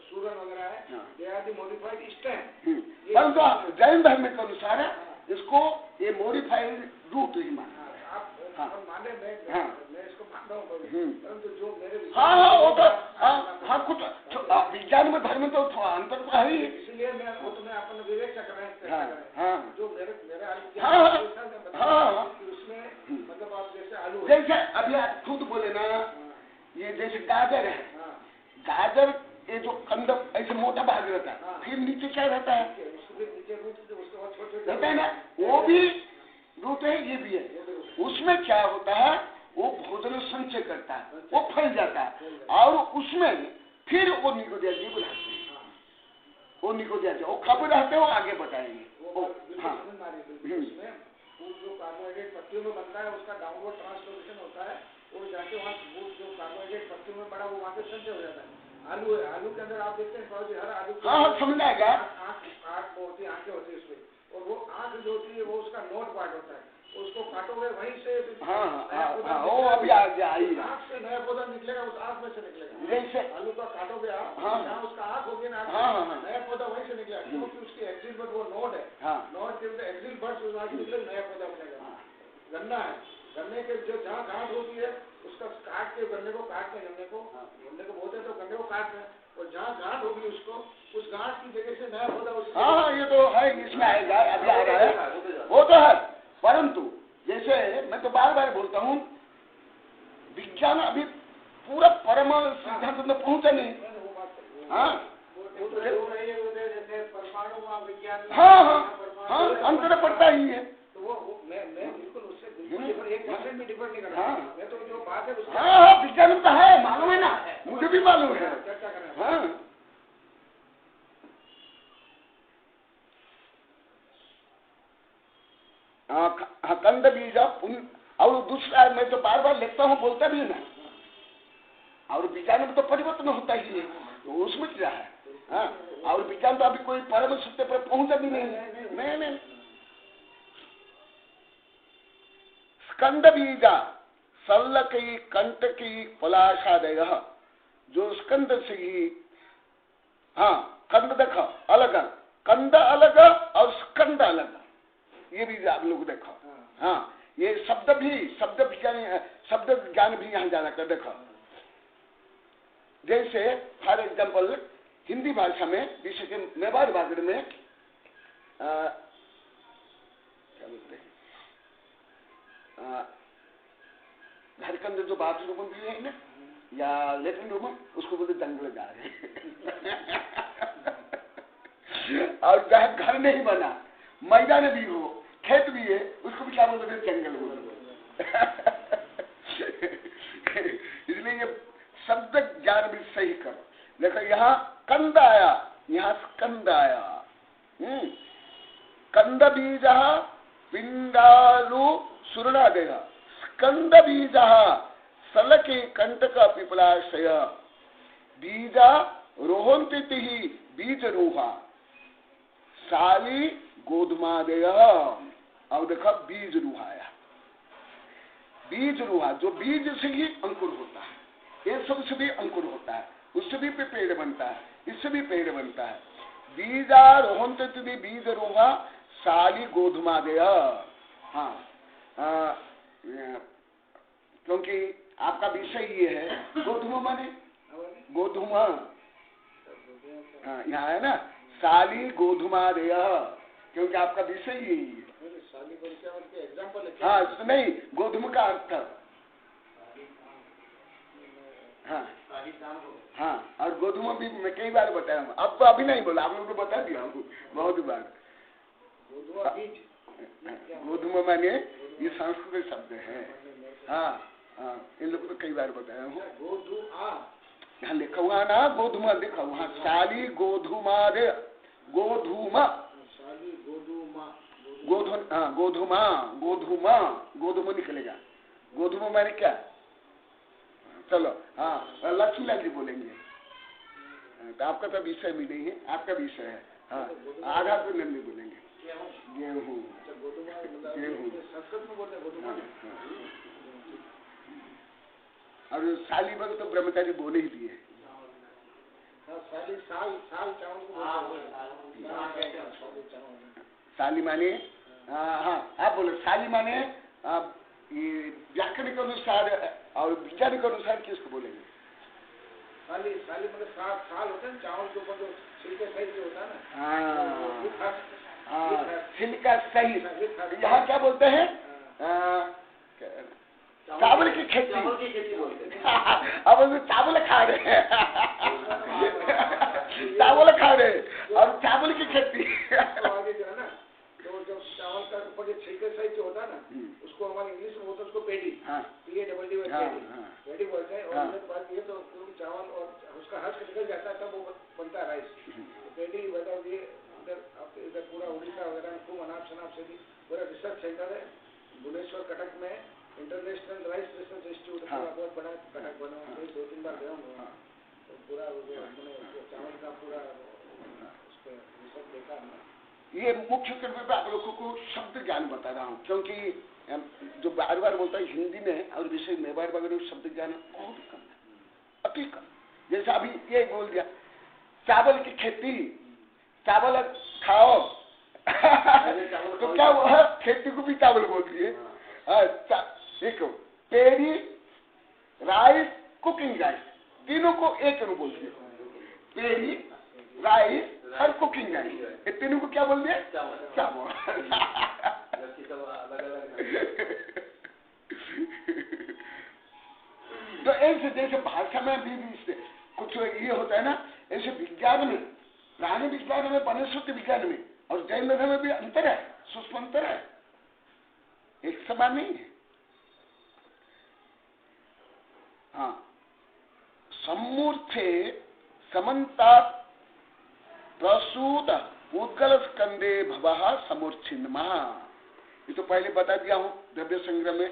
सूरन वगैरह है, they are the modified stem. परंतु जैन धर्म के अनुसार इसको ये मॉडिफाइड रूट ही माना। आप माने, मैं इसको मानता हूँ, परंतु जो मेरे हाँ वो तो हाँ कुछ विज्ञान में धर्म तो अंतर तो है ही, इसलिए मैं वो तो मैं अपन विवेक कर रहे हैं। जो मेरे उसमें मतलब आप जैसे आलू, जैसे अभी आप खुद बोले ना, ये जैसे गाजर है, गाजर ये जो कंद ऐसे मोटा भाग रहता है, फिर नीचे क्या रहता है? नीचे रूट रहता है ना, वो भी रूट है, ये भी है। उसमें क्या होता है, वो भोजन संचय करता है, वो फैल जाता है, और उसमें फिर वो निकोदिया जी बुलाते हैं, वो निकोदिया जी वो कब रहते हो आगे बताएंगे। हाँ, जो कार्बोहाइड्रेट पत्तियों में बनता है उसका डाउनवर्ड ट्रांसलोकेशन होता है, वो जाके वहाँ जो कार्बोहाइड्रेट पत्तियों में पड़ा वो वहाँ पे संचय हो जाता है। आलू है, आलू के अंदर आप देखते हैं हर आलू समझाएगा, आँख होती है, आंखें होती है उसमें, और वो आँख जो होती है वो उसका नोट पार्ट होता है, उसको काटोगे वहीं से वो अभी आँख से नया पौधा निकलेगा, उस आँख में से निकलेगा। जैसे आलू का काटोगे आप, जहाँ उसका आँख होगी ना, नया पौधा वहीं से निकलेगा, क्योंकि उसकी एक्सिल बर्ड वो नोड है, नोड के अंदर एक्सिल बर्ड वहाँ से निकले नया पौधा बनेगा। गन्ना है, गन्ने के जो जहाँ गांठ होती है उसका काट के गन्ने को काटते हैं, गन्ने को बोलते हैं तो गन्ने को काटते हैं, और जहाँ गांठ होगी उसको उस गांठ की जगह से नया पौधा। हाँ, ये तो है, इसमें आएगा, अभी आ रहा है, वो तो है। परंतु जैसे मैं तो बार बार बोलता हूँ, विज्ञान अभी पूरा परम सिद्धांत में पहुंचा नहीं। हाँ, अंतर पड़ता ही है। तो वो मैं बिल्कुल उससे बिल्कुल 1% भी डिफर नहीं कर रहा। मैं तो जो बात है उसका हाँ, विज्ञान तो है, मालूम है ना, मुझे भी मालूम है। चर्चा कर रहे हैं। हाँ, कंद बीज, और दूसरा मैं तो बार बार लिखता हूँ, बोलता भी ना, और विज्ञान में तो परिवर्तन होता ही है, तो उसमें क्या है? हाँ, और विज्ञान तो अभी कोई परम सत्य पर पहुंचा भी नहीं। स्कंद बीजा सल्लकी कंटकी पलाशादय, जो स्कंद से ही, हाँ, कंद देखो अलग, कंद अलग और स्कंद अलग, ये भी आप लोग देखो। हाँ, ये शब्द ज्ञान भी यहाँ जाना कर देखो। जैसे फॉर एग्जाम्पल हिंदी भाषा में, विशेष के मेवाड़ भागड़ में क्या बोलते हैं, घर के अंदर जो बाथरूम भी है ना, या लेटरिन रूम, उसको बोलते जंगल जा रहे और जहाँ घर नहीं बना, मैदान भी हो, खेत भी है, उसको भी क्या बोलते हैं? जंगल बोलते। इसलिए ये शब्द ज्ञान भी सही करो। देखो यहाँ कंद आया, यहाँ स्कंद आया। कंद बीज पिंडालु सुरणादेह, स्कंद बीज सलके कंटक पिपलाशय, बीजा रोहंति बीज रूहा साली गोधुमादय। और देखो बीज रूहाया, बीज रूहा, जो बीज से ही अंकुर होता है, ये सब से भी अंकुर होता है, उससे भी पेड़ बनता है, इससे भी पेड़ बनता है। बीजा रोहंति बीज रूहा साली गोधुमादय। हाँ, क्योंकि आपका विषय ये है गोधुमा माने गोधुमा। हाँ, यहाँ है ना साली गोधुमादय, क्योंकि आपका विषय यही है। साली को क्या बोलते हैं? एग्जाम्पल है। हाँ नहीं, गोधुमा का अर्थ। हाँ हाँ, और गोधुमा भी मैं कई बार बताया हूँ, अब तो अभी नहीं बोला, आप लोग को बता दिया हूँ बहुत बार। गोधुमा माने ये संस्कृत शब्द है। हाँ हाँ, इन लोगों को कई बार बताया हूँ। यहाँ लिखा हुआ ना गोधुमा, लिखा हुआ साली गोधुमा रे, गोधुमा गोधुमा गोधुमा गोधुमा निकलेगा। गोधुमा माने क्या? चलो हाँ, लक्ष्मीलाल जी बोलेंगे। तो आपका तो विषय भी नहीं है, आपका विषय है। हाँ, आधा तो नंदी बोलेंगे। गेहूँ गेहूँ। और साली बग तो ब्रह्मचारी बोले ही दिए। साली माने हाँ, आप बोले साली माने ये व्याकरण के अनुसार और विचार के अनुसार किसको बोलेंगे? साली मतलब साल होता है, चावल के ऊपर जो छिलका सही होता है ना। हाँ, छिलका सही। यहाँ क्या बोलते हैं? चावल की खेती बोलते हैं। अब चावल खा रहे हैं, चावल खा रहे और चावल की खेती। तो जब चावल का ऊपर जो छिलके सही जो होता है ना, उसको हमारे इंग्लिश में बोलते हैं उसको पेडी। पेडी बोलते हैं। और बात ये तो चावल और उसका हर्ष निकल जाता है तब वो बनता है राइस। पेडी मतलब ये इधर पूरा उड़ीसा वगैरह में खूब अनाप शनाप से भी पूरा रिसर्च सेंटर है भुवनेश्वर कटक में। इंटरनेशनल राइस रिसर्च इंस्टीट्यूट बहुत बड़ा कटक बना, 2-3 बार गया हूँ। तो पूरा चावल का पूरा उस पर रिसर्च देखा है। ये मुख्य करने पर आप लोगों को शब्द ज्ञान बता रहा हूँ, क्योंकि जो बार बार बोलता है हिंदी में और विषय में बार बार शब्द ज्ञान बहुत कम है, अति कम। जैसे अभी ये बोल दिया चावल की खेती, चावल खाओ तो क्या हुआ? खेती को भी चावल बोल दिए। देखो, पेरी राइस कुकिंग राइस, तीनों को एक रूप बोल दिए। पेरी राइस और कुकिंग राइस, ये तीनों को क्या बोल दिया? चावल। तो ऐसे जैसे भाषा में भी कुछ ये होता है ना, ऐसे विज्ञान में, प्राणी विज्ञान में, वनस्पति विज्ञान में और जैन धर्म में भी अंतर है, सूक्ष्म अंतर है, एक समान नहीं है। हाँ, सम्मूर्थे समन्ता प्रसूत उद्गल स्कंदे भवः समूर्छिन्नमा। ये तो पहले बता दिया हूं द्रव्य संग्रह में।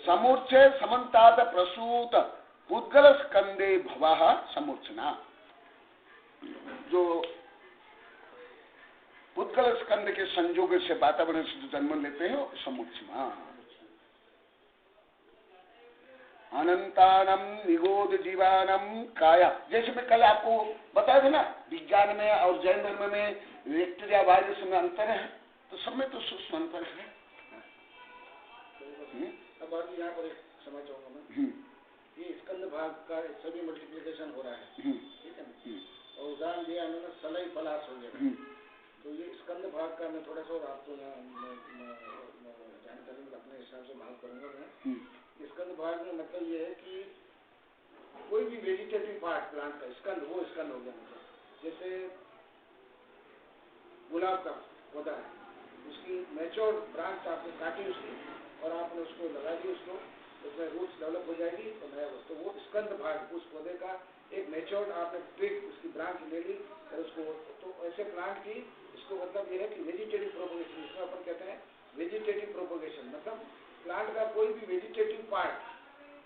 समूर्छे समन्तात प्रसूत उद्गल स्कंदे भवः समूर्छना। जो उद्गल स्कंद के संयोग से वातावरण से जो जन्म लेते हैं वो समूर्छना। अनंतानम निगोद जीवानम काया, जैसे मैं कल आपको बताया था ना, विज्ञान में और जैन धर्म में बैक्टीरिया वायरस में अंतर है, तो सब में तो सूक्ष्म अंतर है। अब आगे यहाँ पर एक समझ चाहूंगा मैं, ये स्कंद भाग का सभी मल्टीप्लिकेशन हो रहा है, ठीक है ना? और उदाहरण दिया इन्होंने सलई पलाश हो गया। तो ये स्कंद भाग का मैं थोड़ा सा और आपको जानकारी में अपने हिसाब से बात करूंगा मैं। स्कंद भाग में मतलब ये है कि कोई भी वेजिटेटिव पार्ट प्लांट का स्कंद, वो स्कंद हो गया। मतलब जैसे गुलाब का पौधा है, उसकी मैच्योर ब्रांच आपने काटी उसकी और आपने उसको लगा दी, उसको उसमें रूट्स डेवलप हो जाएगी तो नया वस्तु, वो स्कंद भाग उस पौधे का एक मैच्योर आपने ट्रिक उसकी ब्रांच ले ली और उसको, तो ऐसे प्लांट की इसको मतलब ये है कि वेजिटेटिव प्रोपोगेशन, इसमें अपन कहते हैं वेजिटेटिव प्रोपोगेशन। मतलब प्लांट का कोई भी वेजिटेटिव पार्ट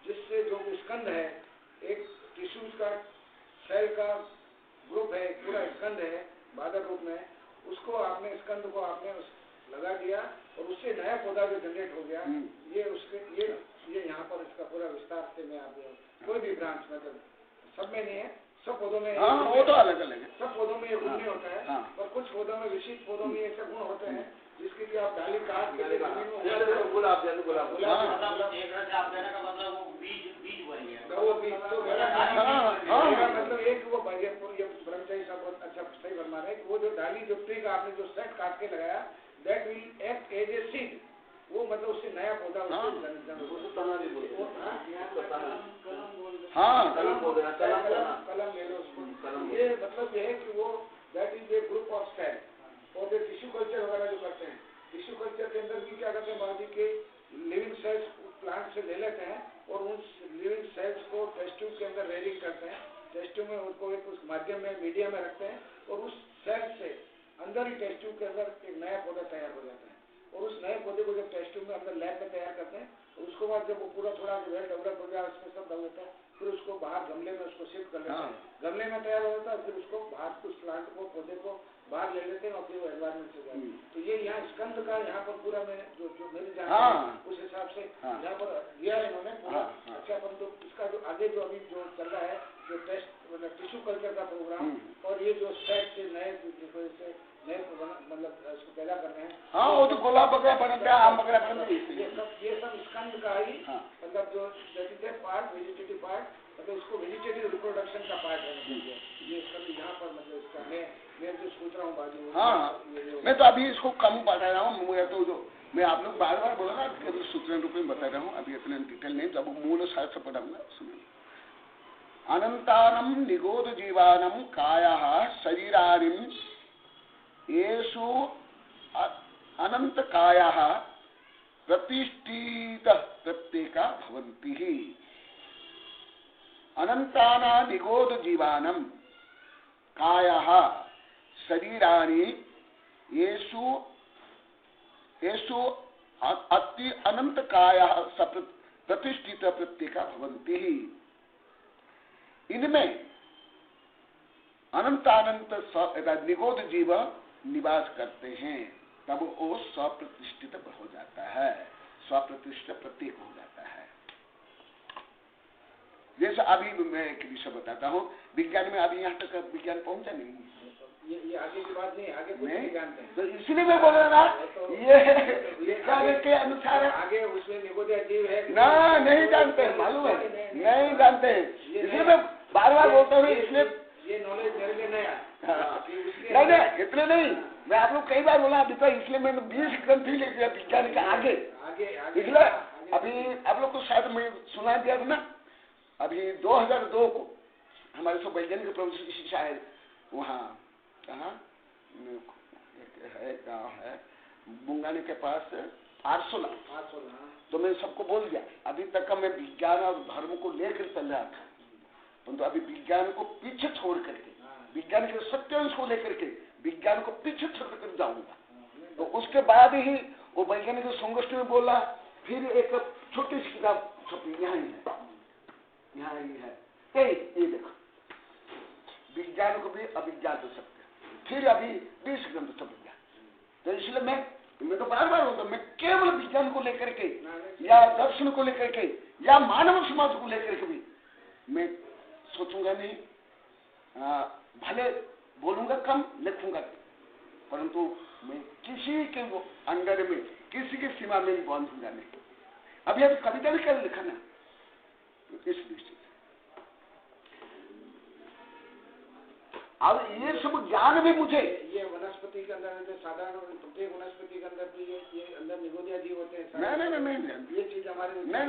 जिससे जो स्कंद है, एक टिश्यूज का सेल का ग्रुप है, पूरा स्कंद है बादल रूप में, उसको आपने स्कंद को आपने लगा दिया और उससे नया पौधा जो जनरेट हो गया, ये उसके ये यहाँ पर इसका पूरा विस्तार से मैं आप कोई भी ब्रांच मतलब सब में नहीं है, सब पौधों में, वो तो अलग अलग है, सब पौधों में ये नहीं होता है। पर कुछ पौधों में विशिष्ट पौधों में ऐसे गुण होते हैं जिसके लिए आप डाली काट के गुलाब जैसे गुलाब वो बीज तो मेरा मतलब एक वो ब्रह्मचारी साहब बहुत अच्छा सही फरमा रहे हैं कि वो जो डाली जो ट्री का आपने जो सेट काट के लगाया that will act as a seed, वो मतलब उससे नया पौधा तना भी बोलते कलम ले लो उसको। ये मतलब ये है कि वो that is a group of cell. और जो टिश्यू कल्चर वगैरह जो करते हैं, टिश्यू कल्चर के अंदर भी क्या करते हैं, बाजी के लिविंग सेल्स प्लांट से ले लेते हैं और उन लिविंग सेल्स को टेस्ट ट्यूब के अंदर रेयरिंग करते हैं, टेस्ट ट्यूब में उनको एक उस माध्यम में मीडिया में रखते हैं और उस सेल से अंदर ही टेस्ट ट्यूब के अंदर एक नया पौधा तैयार हो जाता है। और उस नए पौधे को जब टेस्ट ट्यूब में अंदर लैब में तैयार करते हैं और उसके बाद जब वो पूरा थोड़ा वेल डेवलप हो गया उसमें सब होता है, फिर उसको बाहर गमले में उसको शिफ्ट कर लेते हैं, गमले में तैयार हो जाता है, फिर उसको बाहर उस प्लांट को पौधे को बाहर ले लेते हैं और फिर वो एनवायरमेंट से जाते हैं। तो ये यहाँ स्कंद का यहाँ पर पूरा मैंने जो मेरी जानकारी उस हिसाब से यहाँ पर दिया है इन्होंने पूरा अच्छा। परंतु इसका जो आगे जो अभी जो चल रहा है जो टेस्ट मतलब टिश्यू कल्चर का प्रोग्राम और ये जो सेट से नए मतलब इसको पैदा कर रहे हैं, वो तो गुलाब वगैरह बनते हैं, आम वगैरह बनते हैं, ये सब स्कंद का ही मतलब जो पार्ट वेजिटेटिव पार्ट मतलब इसको वेजिटेटिव रिप्रोडक्शन का पार्ट है। ये स्कंद यहाँ पर मतलब इसका मैं जो सोच रहा हूँ बाजू मैं तो अभी इसको कम बता रहा हूँ। मुझे तो जो मैं आप लोग बार बार बोला ना कि सूत्र रूप में बता रहा हूँ, अभी इतने डिटेल नहीं, जब मूल शास्त्र पढ़ाऊंगा सुनिए। अनंतानम निगोध जीवानम कायाः शरीरानिम येषु अनंत कायाः प्रतिष्ठित प्रत्येका भवन्ति। अनंताना निगोध जीवानम कायाः शरीरानि येषु अति अनंत कायाः प्रतिष्ठित प्रत्येका भवन्ति। इनमें अनंतानंत निगोध जीव निवास करते हैं, तब वो स्वप्रतिष्ठित हो जाता है, स्वप्रतिष्ठित प्रत्येक हो जाता है। जैसे अभी मैं एक विषय बताता हूँ, विज्ञान में अभी यहाँ तक विज्ञान पहुंचा नहीं, ये आगे की बात नहीं, आगे कुछ नहीं जानते हैं। तो इसलिए मैं बोल रहा ना, ये विज्ञान के अनुसार आगे उसमें निगोदिया जीव है ना, नहीं जानते, मालूम है, नहीं जानते, इसलिए मैं बार बार बोलता हूँ। इसलिए ये नॉलेज मेरे लिए नया नहीं, इतने नहीं, मैं आप लोग कई बार बोला अभी तो, इसलिए मैंने 20 ग्रंथ ही लिख दिया विज्ञान के आगे। इसलिए अभी आप लोग को शायद मैं सुना दिया था ना, अभी 2002 को हमारे सब वैज्ञानिक प्रोफेसर की शिक्षा है वहाँ, कहाँ है, गाँव है बुंगानी के पास आरसोला। तो मैं सबको बोल दिया, अभी तक का मैं विज्ञान और धर्म को लेकर चल रहा था, परंतु अभी विज्ञान को पीछे छोड़ करके, विज्ञान के सत्यांश को लेकर के विज्ञान को पीछे छोड़ कर जाऊंगा। तो उसके बाद ही वो वैज्ञानिक संगोष्ठी में बोला, फिर एक छोटी सी किताब छपी, यहाँ ही है, यहाँ ही है, ये देखो, विज्ञान को भी अविज्ञान हो सकते, फिर अभी 20 ग्रंथ छप गया। तो इसलिए मैं तो बार बार होता, मैं केवल विज्ञान को लेकर के या दर्शन को लेकर के या मानव समाज को लेकर के भी मैं सोचूंगा नहीं, भले बोलूंगा कम, लिखूंगा, परंतु मैं किसी के अंडर में, किसी की सीमा में बांधूंगा नहीं। अभी कविता भी कर लिखा ना, इस दृष्टि से। और ये सब ज्ञान भी मुझे ये वनस्पति के अंदर साधारण प्रत्येक वनस्पति के अंदर भी ये अंदर निगोदिया जीव होते हैं। नहीं, ये चीज हमारे नहीं,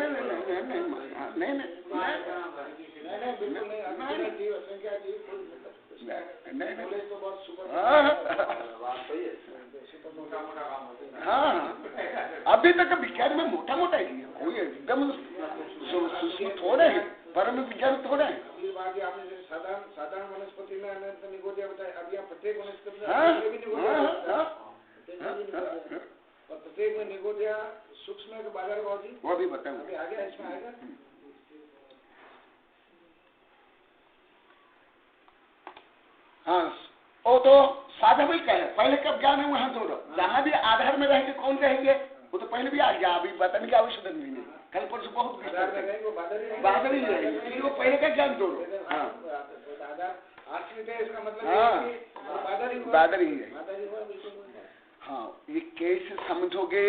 बिल्कुल नहीं, जीव असंख्या जीव नहीं, तो बहुत सुपर। हाँ, अभी तक विज्ञान में मोटा मोटा ही है, कोई एकदम सूक्ष्म थोड़े हैं, परम विज्ञान थोड़े हैं। आपने साधारण वनस्पति में अनंत निगोदिया बताया, अब यहाँ प्रत्येक वनस्पति में और प्रत्येक में निगोदिया सूक्ष्म के बाजार भाव जी वो भी बताऊँ, अभी आगे इसमें आएगा। हाँ, वो तो साधा भी कहे, पहले कब ज्ञान है वहां जोड़ो, जहाँ भी आधार में रहेंगे कौन रहेंगे, वो तो पहले भी आ गया, अभी बताने की आवश्यकता नहीं है, कल परसों बहुत बादल ही रहेगी, इसलिए वो पहले का ज्ञान जोड़ो। हाँ, इसका मतलब बादल ही है, ये कैसे समझोगे,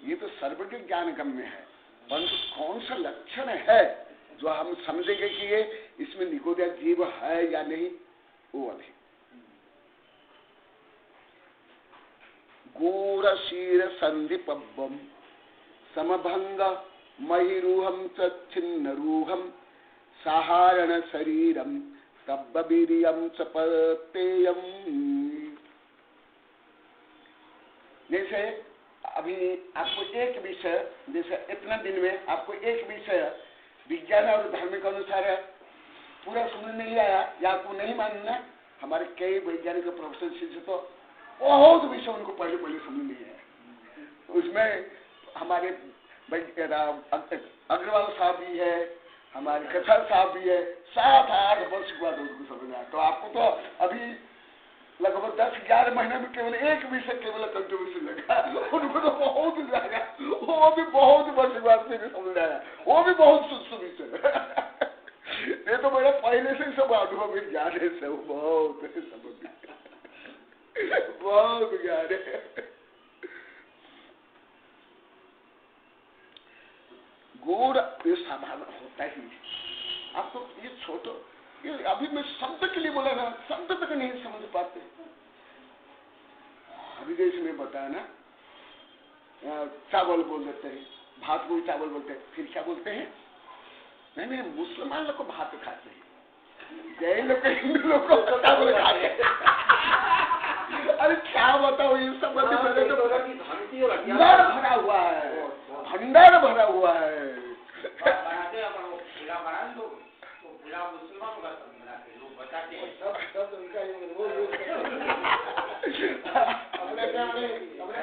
ये तो सर्वज्ञ ज्ञान गम्य है, परंतु कौन सा लक्षण है जो हम समझेंगे कि ये इसमें निगोदिया जीव है या नहीं, वो अभी गूढ़ शीर संधिपब्बम समभंग महिरूहम च छिन्न रूहम साहारण शरीरम तब्बीरियम च पतेयम। जैसे अभी आपको एक विषय, जैसे इतना दिन में आपको एक विषय विज्ञान और धर्म के अनुसार पूरा समझ नहीं आया या आपको नहीं मानना, हमारे कई वैज्ञानिक प्रोफेसर शिष्य तो बहुत विषय उनको पहले समझ नहीं आया। उसमें हमारे अग्रवाल साहब भी है, हमारे कथार साहब भी है, 7-8 वर्ष के बाद उनको समझ आया। तो आपको तो अभी लगभग 10-11 महीने में केवल एक विषय केवल कंट्रोवर्सी लगा, उनको तो बहुत लगा, वो भी बहुत वर्ष बाद से समझ आया, वो भी बहुत सुस्त विषय। ये तो मेरा पहले से सब अनुभव में ज्ञान है, सब बहुत ज्ञान है। गूढ़ ये साधारण होता ही, आप तो ये छोटो, ये अभी मैं शब्द के लिए बोला ना, शब्द तक नहीं समझ पाते। अभी जैसे मैं बताया ना, चावल बोल देते हैं, भात को भी चावल बोलते हैं, फिर क्या बोलते हैं? नहीं, मुसलमान लोग को भात खाते हैं, जैन लोग हिंदू लोग को चावल खाते हैं। अरे क्या बताओ, ये सब भंडार भरा हुआ है, भंडार भरा हुआ है।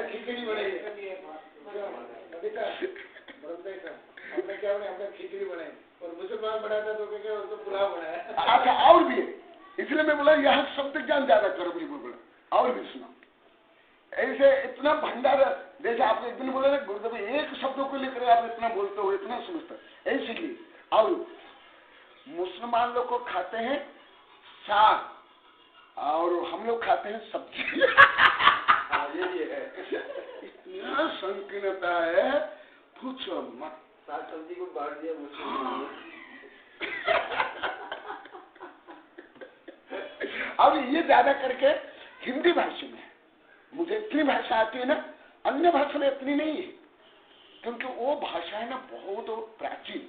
खिचड़ी बनाई, हमने खिचड़ी बनाई और मुसलमान बनाता तो क्या उसको पुलाव बनाया। अच्छा, और भी है, इसलिए मैं बोला यहाँ शब्द ज्ञान ज्यादा करो, मुझे बोला और भी सुना। ऐसे इतना भंडार, जैसे आपने एक दिन बोला ना गुरुदेव, एक शब्दों को लेकर आप इतना बोलते हो, इतना समझते, ऐसे ही। और मुसलमान लोग को खाते हैं साग और हम लोग खाते हैं सब्जी। इतना संकीर्णता है, पूछो मत। साग सब्जी को बांट दिया मुसलमान। और ये ज्यादा करके हिंदी भाषा में, मुझे इतनी भाषा आती है ना, अन्य भाषा में इतनी नहीं है, क्योंकि वो भाषा है ना बहुत प्राचीन।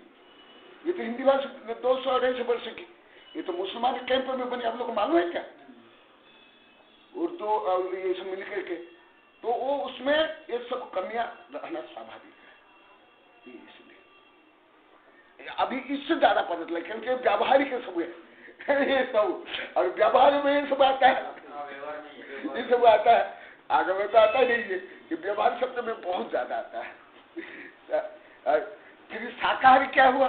ये तो हिंदी भाषा 200-250 वर्ष की, ये तो मुसलमान कैंप में बनी, आप लोग को मालूम है क्या? उर्दू और ये सब मिल करके, तो वो उसमें ये सब कमियां रहना स्वाभाविक है, इसलिए अभी इससे ज्यादा पता चला, क्योंकि व्यावहारिक सब है ये सब, और व्यवहार में ये सब आता है, ये सब आता है, आगे में तो आता ही नहीं है, ये व्यवहार शब्द में बहुत ज्यादा आता है। फिर शाकाहारी क्या हुआ?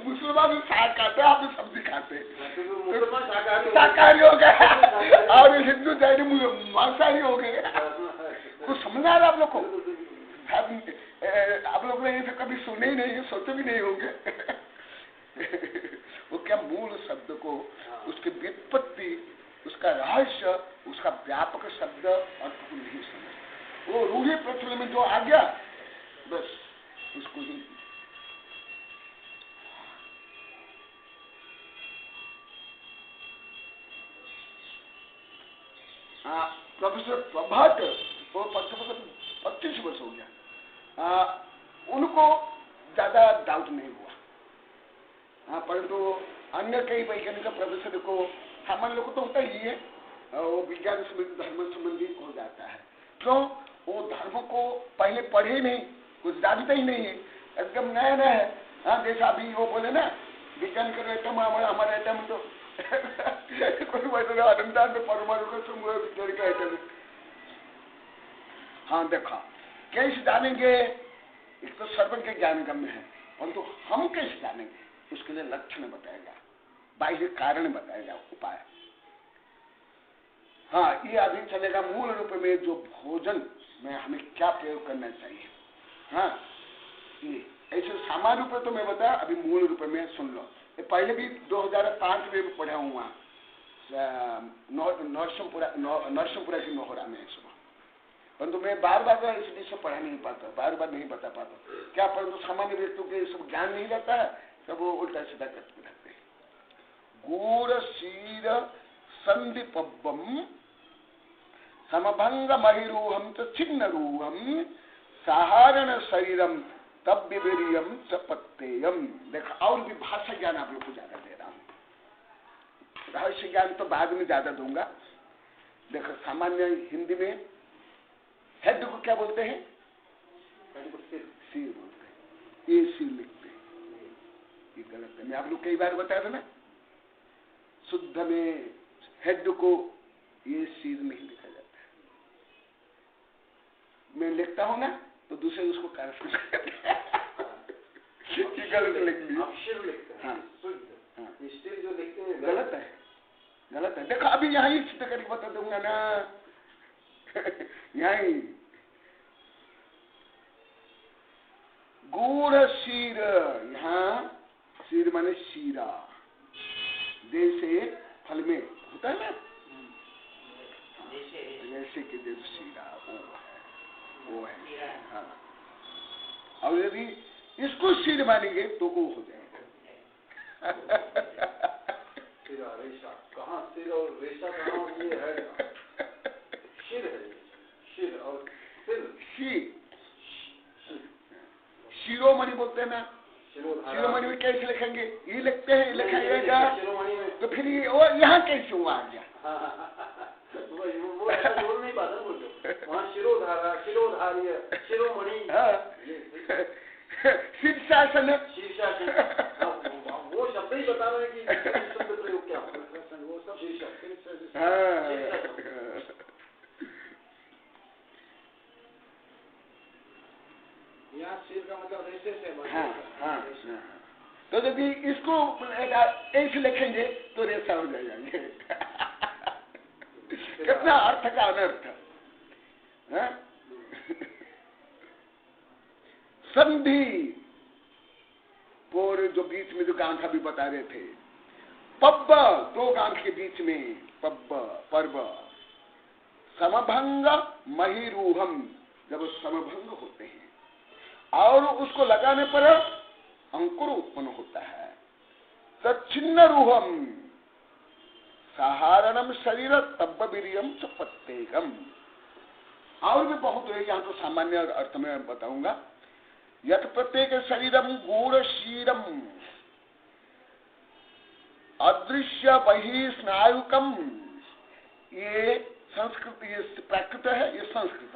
मुसलमान साग खाते, आप भी सब्जी खाते, शाकाहारी हो गए, और हिंदू जैन मांसाहारी हो गए। कुछ समझ आ रहा आप लोग को? आप लोग ने ये तो कभी सुने ही नहीं, सोचे भी नहीं होंगे। वो क्या मूल शब्द को, उसकी व्युत्पत्ति, उसका रहस्य, उसका व्यापक शब्द अर्थ को नहीं समझ, वो रूढ़ी प्रचलन में जो आ गया बस उसको ही। प्रोफेसर प्रभात, वो 25 वर्ष हो गया, उनको ज्यादा डाउट नहीं हुआ, परंतु अन्य कई वैज्ञानिक प्रोफेसर को, सामान्य लोग को तो होता ही है, वो विज्ञान संबंधी धर्म संबंधी हो जाता है। क्यों? वो धर्म को पहले पढ़े ही नहीं, कुछ जानते ही नहीं है, एकदम नया नया है। हाँ, जैसा अभी वो बोले ना विज्ञान कर रहे थे, हमारे आइटम तो कोई बैठे अनुदान में परमाणु का समूह विज्ञान का आइटम है। हाँ देखा, कैसे जानेंगे? एक तो सर्वज्ञ ज्ञान गम्य है, परंतु हम कैसे जानेंगे? उसके लिए लक्षण बताएगा, बाह्य कारण बताएगा, उपाय। हाँ, ये अभी चलेगा मूल रूप में जो भोजन में हमें क्या प्रयोग करना चाहिए। हाँ, ये ऐसे सामान्य रूप में तो मैं बताया, अभी मूल रूप में सुन लो। ये पहले भी 2005 में पढ़ा हुआ नरसिंहपुरा की नोहरा में सुबह, परंतु मैं बार बार इस विषय पढ़ा नहीं पाता, बार बार नहीं बता पाता क्या, परंतु सामान्य व्यक्तियों के सब ज्ञान नहीं रहता है, तब वो उल्टा सीधा करते रहते हैं। गूढ़ शीर संधि पब्बम समभंग महिरूहम च छिन्न रूहम साहारण शरीरम तब विवीर्यम च पत्तेयम। देखो और भी भाषा ज्ञान आप लोग को ज्यादा दे रहा हूं, रहस्य ज्ञान तो बाद में ज्यादा दूंगा। देखो सामान्य हिंदी में हेड को क्या बोलते हैं? सिर बोलते हैं, ये सिर लिखते हैं, ये गलत है। मैं आप लोग कई बार बताया था ना, शुद्ध में हेड को ये सिर नहीं लिखा जाता है। मैं लिखता हूं ना तो दूसरे उसको करेक्ट गलत लिख दिया, हाँ स्टिल जो लिखते हैं गलत है, गलत है। देखो अभी यहाँ ही सिद्ध करके बता दूंगा ना यही गूढ़ शीर, यहाँ शीर माने शीरा, जैसे फल में होता है ना, जैसे कि जैसे शीरा वो है हाँ। और यदि इसको शीर मानेंगे तो वो हो जाएगा सिरा रेशा, कहाँ सिर और रेशा कहाँ, ये है शिर है, शिर और सिर, शिरोमणि बोलते हैं ना, शिरोमणि में कैसे लिखेंगे? ये लिखते हैं, लिखा जाएगा तो फिर ये वो यहाँ कैसे हुआ आ गया? वो ऐसा बोल नहीं पाता बोलते, वहाँ शिरोधारा, शिरोधार्य, शिरोमणि, शीर्षासन, वो शब्द ही बता रहे हैं कि शब्द प्रयोग क्या होगा, वो सब शीर्षक। यहाँ सिर का मतलब रेशे से हाँ, हाँ, हाँ। तो यदि इसको ऐसे लिखेंगे तो रेशा हो जाएगा कितना अर्थ का अनर्थ। संधि और जो बीच में जो गांठ अभी बता रहे थे, पब्ब दो गांठ के बीच में पब्ब पर्व, समभंग महिरूहम जब समभंग होते हैं और उसको लगाने पर अंकुर उत्पन्न होता है, तच्छिन्न रूहम साहारणम शरीर तब्ब वीर्यम च पत्तेकम। और भी बहुत है, यहाँ तो सामान्य अर्थ में बताऊंगा। यत प्रत्येक शरीरम गूढ़ शीरम अदृश्य बहि स्नायुकम, ये संस्कृत, ये प्राकृत है, ये संस्कृत।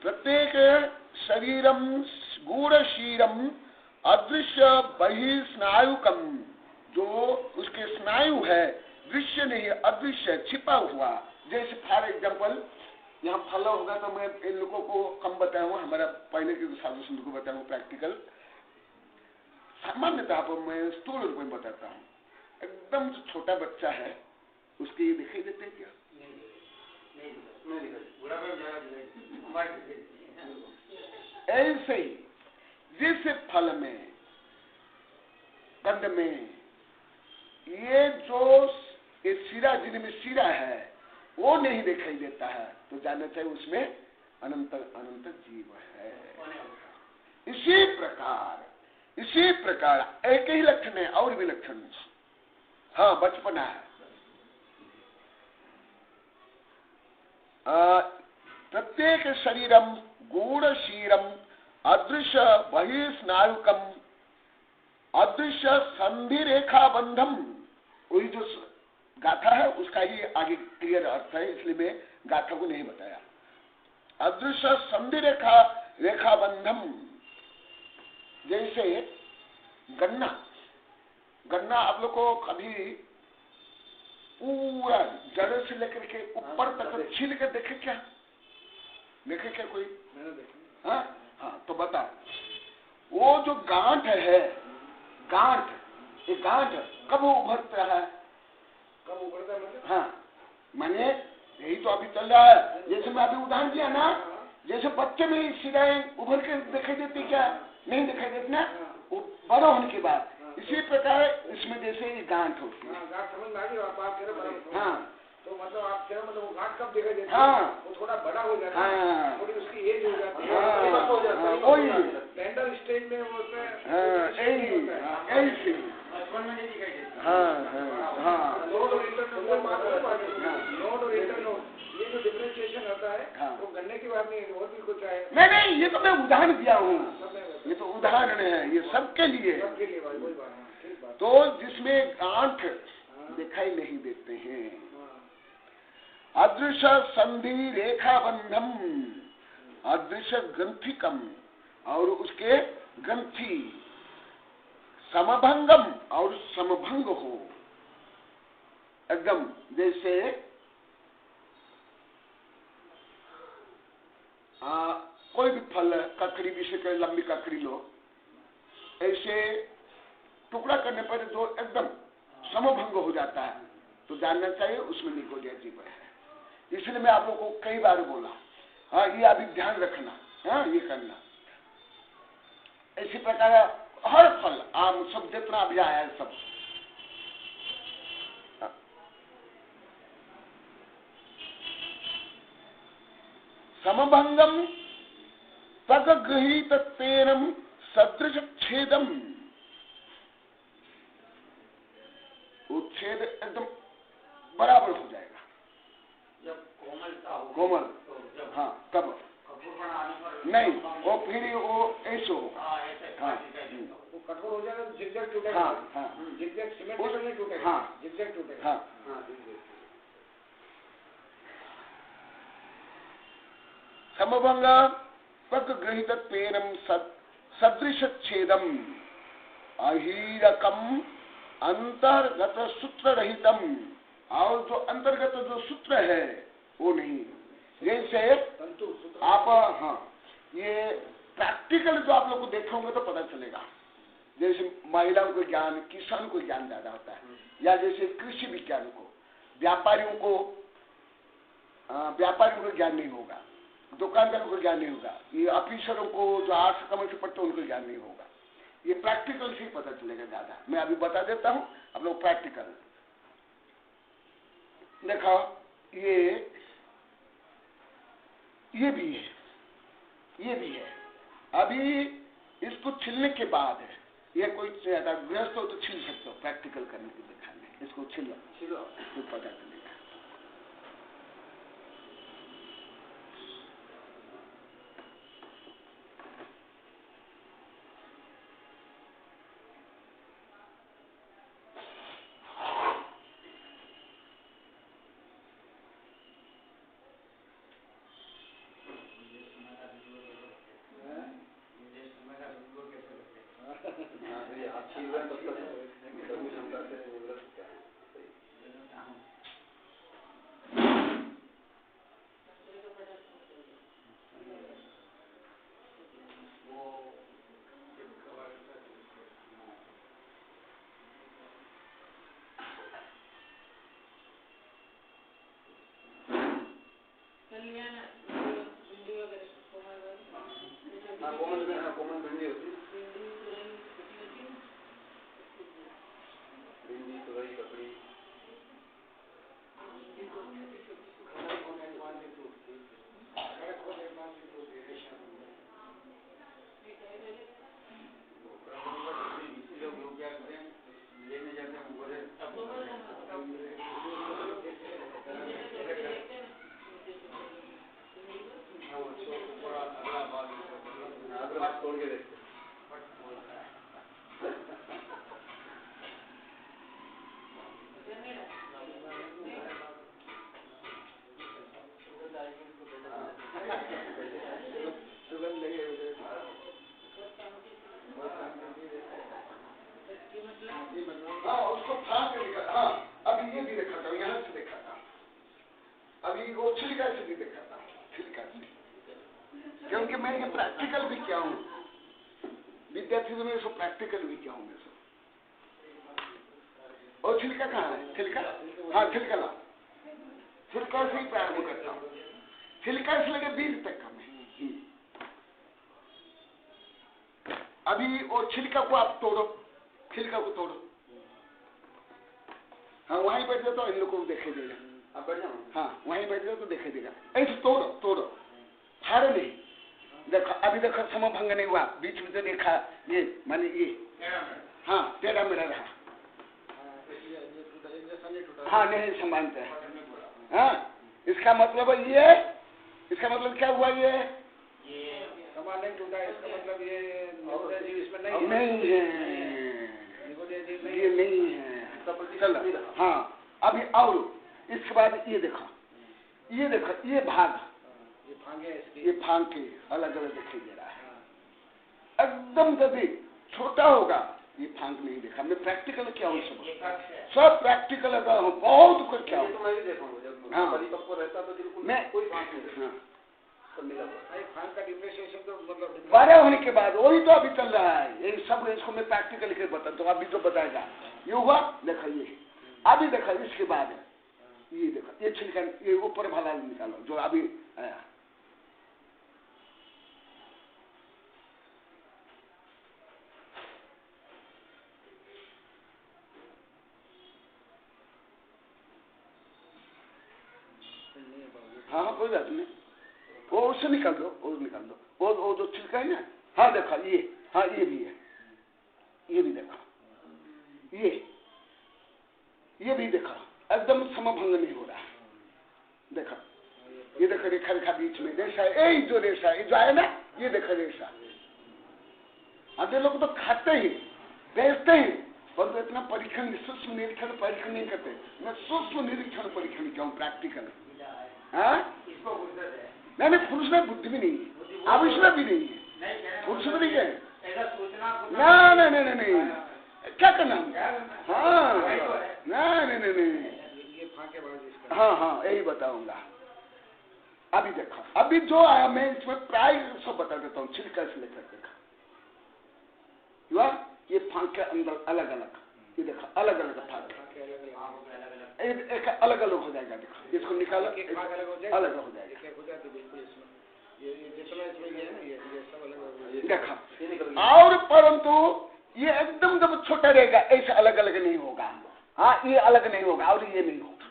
प्रत्येक शरीरम गूढ़ शीरम अदृश्य बहि स्नायुकम, जो उसके स्नायु है दृश्य नहीं अदृश्य छिपा हुआ। जैसे फॉर एग्जाम्पल यहाँ फल होगा तो मैं इन लोगों को कम बताऊंगा, हमारा पहले के साधु संत को बताऊंगा प्रैक्टिकल। सामान्यतः पर मैं स्थूल रूप में बताता हूँ। एकदम जो छोटा बच्चा है उसके ये दिखाई देते हैं क्या? ऐसे ही जैसे फल में कंद में ये जो ये शीरा, जिनमें शीरा है वो नहीं दिखाई देता है, तो जानना चाहिए उसमें अनंत अनंत जीव है। इसी प्रकार एक ही लक्षण है और भी लक्षण, हाँ बचपना है। प्रत्येक शरीरम गूढ़ शीरम अदृश्य बहिस्नायुकम अदृश्य संधि रेखा बंधम, वही जो गाथा है उसका ही आगे क्लियर अर्थ है, इसलिए मैं गाथा को नहीं बताया। अदृश्य संधि रेखा बंधम, जैसे गन्ना आप लोग को कभी पूरा जड़ से लेकर के ऊपर तक छील कर देखे क्या कोई? हाँ हाँ, तो बता, वो जो गांठ है, ये गांठ कब उभरता है? कब उभरता है मतलब? हाँ, माने यही तो अभी चल रहा है। जैसे मैं अभी उदाहरण दिया ना, जैसे बच्चे में शिराएं उभर के दिखाई देती क्या? नहीं दिखाई देती ना, वो बड़ा होने के बाद। इसी प्रकार इसमें जैसे ये गांठ होती है। गांठ समझ में आ गई, आप कह रहे हैं। हाँ, तो मतलब आप कह रहे मतलब वो गांठ कब दिखाई देती है? हाँ, वो थोड़ा बड़ा हो जाता है, हाँ, थोड़ी उसकी एज हो जाती है, वही टेंडर स्टेज में वो ऐसे बचपन में नहीं दिखाई देती। हाँ नोड और इंटरनोड बात हो पाती, नोड और इंटरनोड ये जो डिफरेंशिएशन होता है वो गन्ने की बात नहीं, और भी कुछ है। नहीं, ये तो मैं उदाहरण दिया हूँ, ये तो उदाहरण है, ये सबके लिए। वही बात। तो जिसमें आंख दिखाई नहीं देते हैं, अदृश्य संधि रेखा बंधम, अदृश्य ग्रंथिकम, और उसके ग्रंथि समभंगम, और समभंग हो एकदम, जैसे कोई भी फल, ककड़ी भी से लंबी ककड़ी लो, ऐसे टुकड़ा करने पर जो एकदम समभंग हो जाता है, तो जानना चाहिए उसमें निकोडिया जीव है। इसलिए मैं आप लोगों को कई बार बोला, हाँ ये अभी ध्यान रखना, हाँ ये करना। इसी प्रकार हर फल, आम सब जितना अभी आया है सब, समभंगम तग गृहीत तेरम सदृश छेदम, छेद एकदम बराबर हो जाएगा जब कोमलता हो, कोमल, हाँ तब नहीं, वो फिर वो ऐसे होगा, हाँ वो कठोर हो जाएगा, जिगजैग टूटेगा, हाँ जिगजैग सिमेट्रिकल नहीं टूटेगा, हाँ जिगजैग टूटेगा, हाँ समभंग पग गृहीत पेरम सदृश छेदम अहीरकम अंतर्गत सूत्र रहितम, और जो अंतर्गत जो सूत्र है वो नहीं। जैसे आप, हाँ ये प्रैक्टिकल जो आप लोग को देखोगे तो पता चलेगा। जैसे महिलाओं को ज्ञान, किसान को ज्ञान ज्यादा होता है, या जैसे कृषि विज्ञान को, व्यापारियों को ज्ञान नहीं होगा, दुकानदारों को ज्ञान नहीं होगा, ये ऑफिसरों को जो आर्ट्स कॉमर्स पढ़ते हैं उनको ज्ञान नहीं होगा। ये प्रैक्टिकल से ही पता चलेगा ज्यादा। मैं अभी बता देता हूं, आप लोग प्रैक्टिकल देखो, ये भी है, ये भी है। अभी इसको छिलने के बाद है, ये कोई गृहस्थ हो तो छिल सकते हो, प्रैक्टिकल करने के दिखाने, इसको छिलो तो पता चलेगा। कोमल भिंडी होती है, भिंडी, तुरई, ककड़ी, लेने जाते हैं बोले अगला तोड़ के देखते उसको फाड़ के दिखा। हाँ अभी ये भी देखा था, यहाँ से देखा था, अभी वो छिलका से भी देखा था, छिलका से, क्योंकि मैं ये प्रैक्टिकल भी किया हूँ, विद्यार्थी में इसको प्रैक्टिकल भी किया हूँ मैं सब। और छिलका कहाँ है? छिलका, हाँ छिलका ला, छिलका से ही प्रारंभ करता हूँ, छिलका से लगे बीज तक का मैं। अभी वो छिलका को आप तोड़ो, छिलका को तोड़ो, हाँ वहीं बैठ जाओ तो इन लोगों को दिखाई देगा। आप बैठ जाओ, हाँ वहीं बैठ जाओ तो दिखाई देगा, ऐसे तोड़ो, देखो समभंग नहीं हुआ, बीच में जो देखा ये माने ये हाँ टेढ़ा मेढ़ा रहा, हाँ नहीं समानता है। हाँ इसका मतलब ये, इसका मतलब क्या हुआ, ये समान नहीं टूटा, इसका मतलब ये निगोदिया जीव इसमें नहीं है, ये नहीं है। चलो हाँ अभी और इसके बाद ये देखो, ये देखो ये भाग, ये फांग के अलग अलग दिखाई दे रहा है एकदम। यदि छोटा होगा ये फांग नहीं देखा, मैं प्रैक्टिकल क्या हूँ, सब प्रैक्टिकल अगर हूँ, बहुत कुछ क्या हूँ। मैं भी देखूंगा जब हाँ परिपक्व रहता तो बिल्कुल मैं कोई फांग नहीं देखा। हाँ फांग का डिफ्रेंशिएशन तो मतलब बड़े होने के बाद वही तो अभी चल रहा है, ये सब इसको मैं प्रैक्टिकल के बता तो अभी तो बताएगा। ये हुआ देखो, ये अभी देखो, इसके बाद ये देखो, ये छिलका, ये ऊपर वाला निकालो जो अभी आया। हाँ हाँ कोई बात नहीं, वो उससे निकाल दो, वो निकाल दो, वो जो छिलका है ना। हाँ देखो ये, हाँ ये भी है, ये भी देखो, ये भी देखो एकदम समभंग नहीं हो रहा है। देखो ये देखो रेखा रेखा बीच में रेशा, यही जो रेशा ये जो है ना, ये देखो रेशा। आधे लोग तो खाते ही बेचते हैं, पर तो इतना परीक्षण, सूक्ष्म निरीक्षण परीक्षण नहीं करते। मैं सूक्ष्म निरीक्षण परीक्षण किया हूँ प्रैक्टिकल। हाँ नहीं पुरुष में बुद्धि भी नहीं है, आविष में भी नहीं है, पुरुष में नहीं है। नहीं क्या करना, हाँ नहीं हाँ हाँ यही बताऊंगा। अभी देखो, अभी जो आया मैं इसमें प्राय सब बता देता हूँ, छिलका से लेकर देखा हुआ, ये फांक के अंदर अलग अलग, ये देखो अलग अलग फांक, एक अलग अलग हो जाएगा। देखो इसको निकालो, अलग हो जाएगा। देखा और परंतु ये एकदम जब छोटा रहेगा ऐसे अलग अलग नहीं होगा। हाँ ये अलग नहीं होगा और ये नहीं होगा।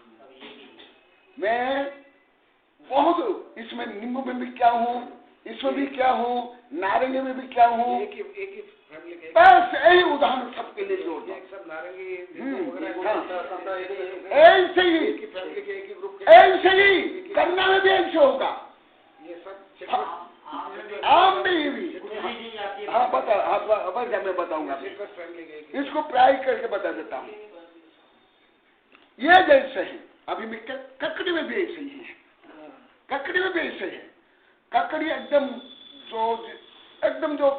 मैं बहुत इसमें नींबू में भी क्या हूँ, इसमें भी क्या हूँ, नारंगी में भी क्या हूँ, बस यही उदाहरण सबके लिए जोड़ दो। ऐसे ही गन्ना में भी ऐसे होगा, आम में भी। हाँ बता, हाँ मैं बताऊंगा, इसको प्राय करके बता देता हूँ। ये जैसे है, अभी मैं ककड़ी में भी ऐसे ही है, ककड़ी में भी ऐसे है। ककड़ी एकदम जो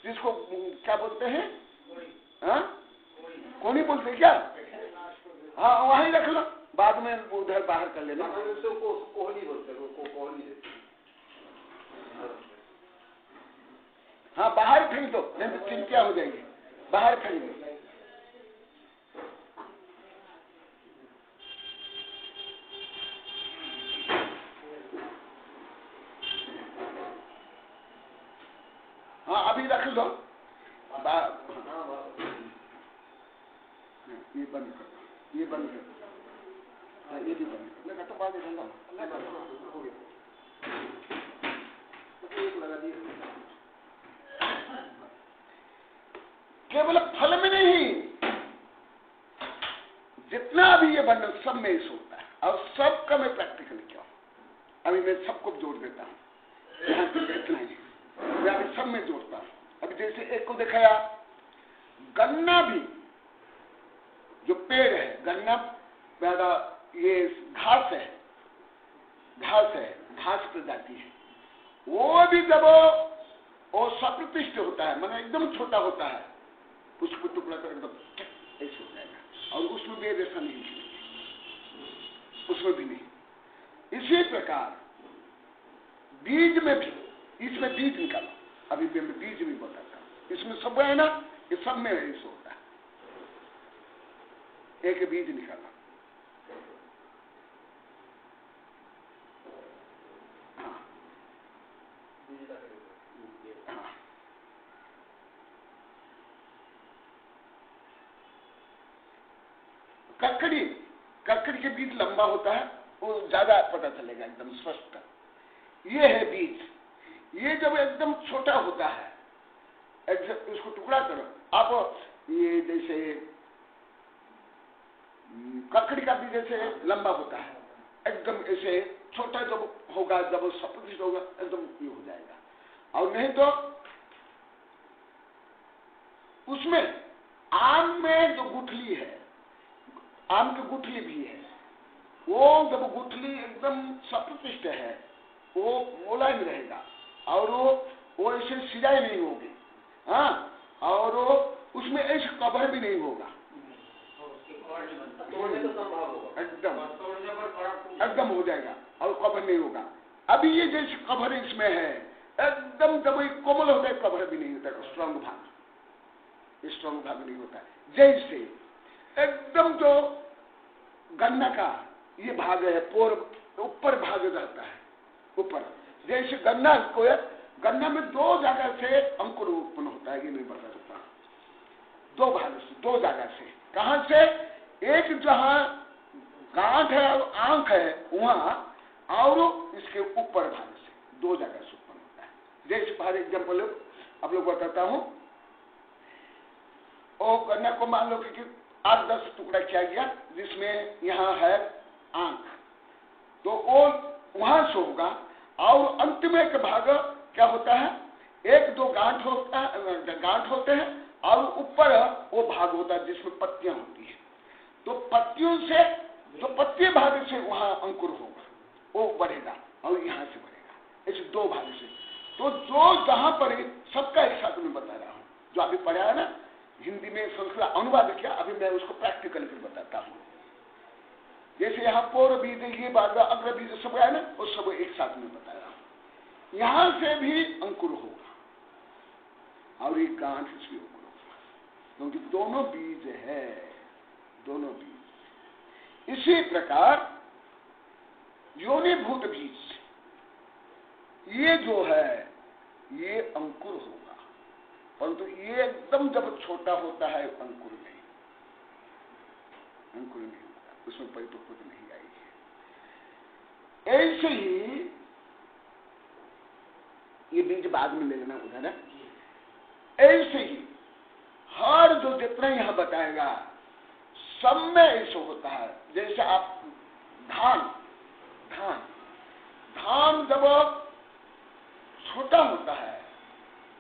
जिसको क्या बोलते हैं, हाँ कोनी बोलते क्या, हाँ वहीं रख लो, बाद में उधर बाहर कर लेना। कोहनी बोलते हैं, हाँ बाहर फेंक दो, नहीं तो चिंतिया हो जाएगी, बाहर फेंक दो। हाँ अभी रख दो, ये बंद कर, ये बंद कर, ये भी बंद कर, मैं तो बाद में केवल फल में नहीं, जितना भी ये बंधन सब में इस होता है, और सबका मैं प्रैक्टिकल क्या हूं। अभी मैं सबको जोड़ देता हूं, यहाँ तक इतना ही मैं अभी सब में जोड़ता हूं। अभी जैसे एक को दिखाया, गन्ना भी जो पेड़ है, गन्ना पैदा, ये घास है, घास प्रजाति है, वो भी जब वो सप्रतिष्ठ होता है, मतलब एकदम छोटा होता है, उसको टुकड़ा कर एकदम ऐसे हो जाएगा, और उसमें भी रेशा नहीं, उसमें भी नहीं। इसी प्रकार बीज में भी, इसमें बीज निकालो, अभी मैं बीज भी बताता हूं, इसमें सब है ना, ये सब में ऐसे होता है। एक बीज निकाला, ककड़ी के बीज लंबा होता है, वो ज्यादा पता चलेगा, एकदम स्पष्ट। ये है बीज, ये जब एकदम छोटा होता है, इसको टुकड़ा करो आप, ये जैसे ककड़ी का भी जैसे लंबा होता है, एकदम ऐसे छोटा जब होगा, जब सप्रतिष्ठ होगा एकदम ये हो जाएगा। और नहीं तो उसमें आम में जो गुठली है, आम की गुठली भी है, वो जब गुठली एकदम सप्रतिष्ठ है वो मुलायम रहेगा और वो ऐसे सिजाई नहीं होगी, हाँ, और उसमें ऐसे कवर भी नहीं होगा, एकदम हो जाएगा और कवर नहीं होगा। अभी ये जैसे कवर इसमें है, एकदम जब कोमल होता है कवर भी नहीं होता, स्ट्रांग भाग, स्ट्रांग भाग नहीं होता। जैसे एकदम जो गन्ना का ये भाग है, पोर ऊपर भाग रहता है ऊपर, जैसे गन्ना को, गन्ना में दो जगह से अंकुर उत्पन्न होता है, ये नहीं बता सकता, दो भाग से, दो जगह से। कहां से? एक जहां गांठ है और आंख है वहां, और इसके ऊपर भाग से, दो जगह से उत्पन्न होता है। जैसे फॉर एग्जाम्पल आप लोग बताता हूं, और गन्ना को मान लो कि 8-10 टुकड़ा किया गया, जिसमें यहाँ है आंख, तो वो वहां से होगा, और अंत में एक भाग क्या होता है, 1-2 गांठ होते हैं, और ऊपर वो भाग होता है जिसमें पत्तियां होती है। तो पत्तियों से, तो पत्ती भाग से वहां अंकुर होगा, वो बढ़ेगा और यहां से बढ़ेगा, ऐसे दो भाग से। तो जो जहां पर सबका एक साथ में बता रहा हूं, जो अभी पढ़ा है ना हिंदी में, संस्कृत अनुवाद किया, अभी मैं उसको प्रैक्टिकल फिर बताता हूं। जैसे यहाँ पोर बीज, ये बात अग्र बीज सब है ना, वो सब एक साथ में बता रहा हूं। यहां से भी अंकुर होगा और एक गांठ से भी अंकुर होगा, क्योंकि दोनों बीज है, दोनों बीज। इसी प्रकार योनिभूत बीज, ये जो है ये अंकुर होगा, परंतु ये एकदम जब छोटा होता है अंकुर नहीं होता, उसमें परिपक्वता नहीं आएगी। ऐसे ही ये बीज बाद में ले लेना उधर है। ऐसे ही हर जो जितना यहां बताएगा सब में ऐसा होता है। जैसे आप धान जब छोटा होता है,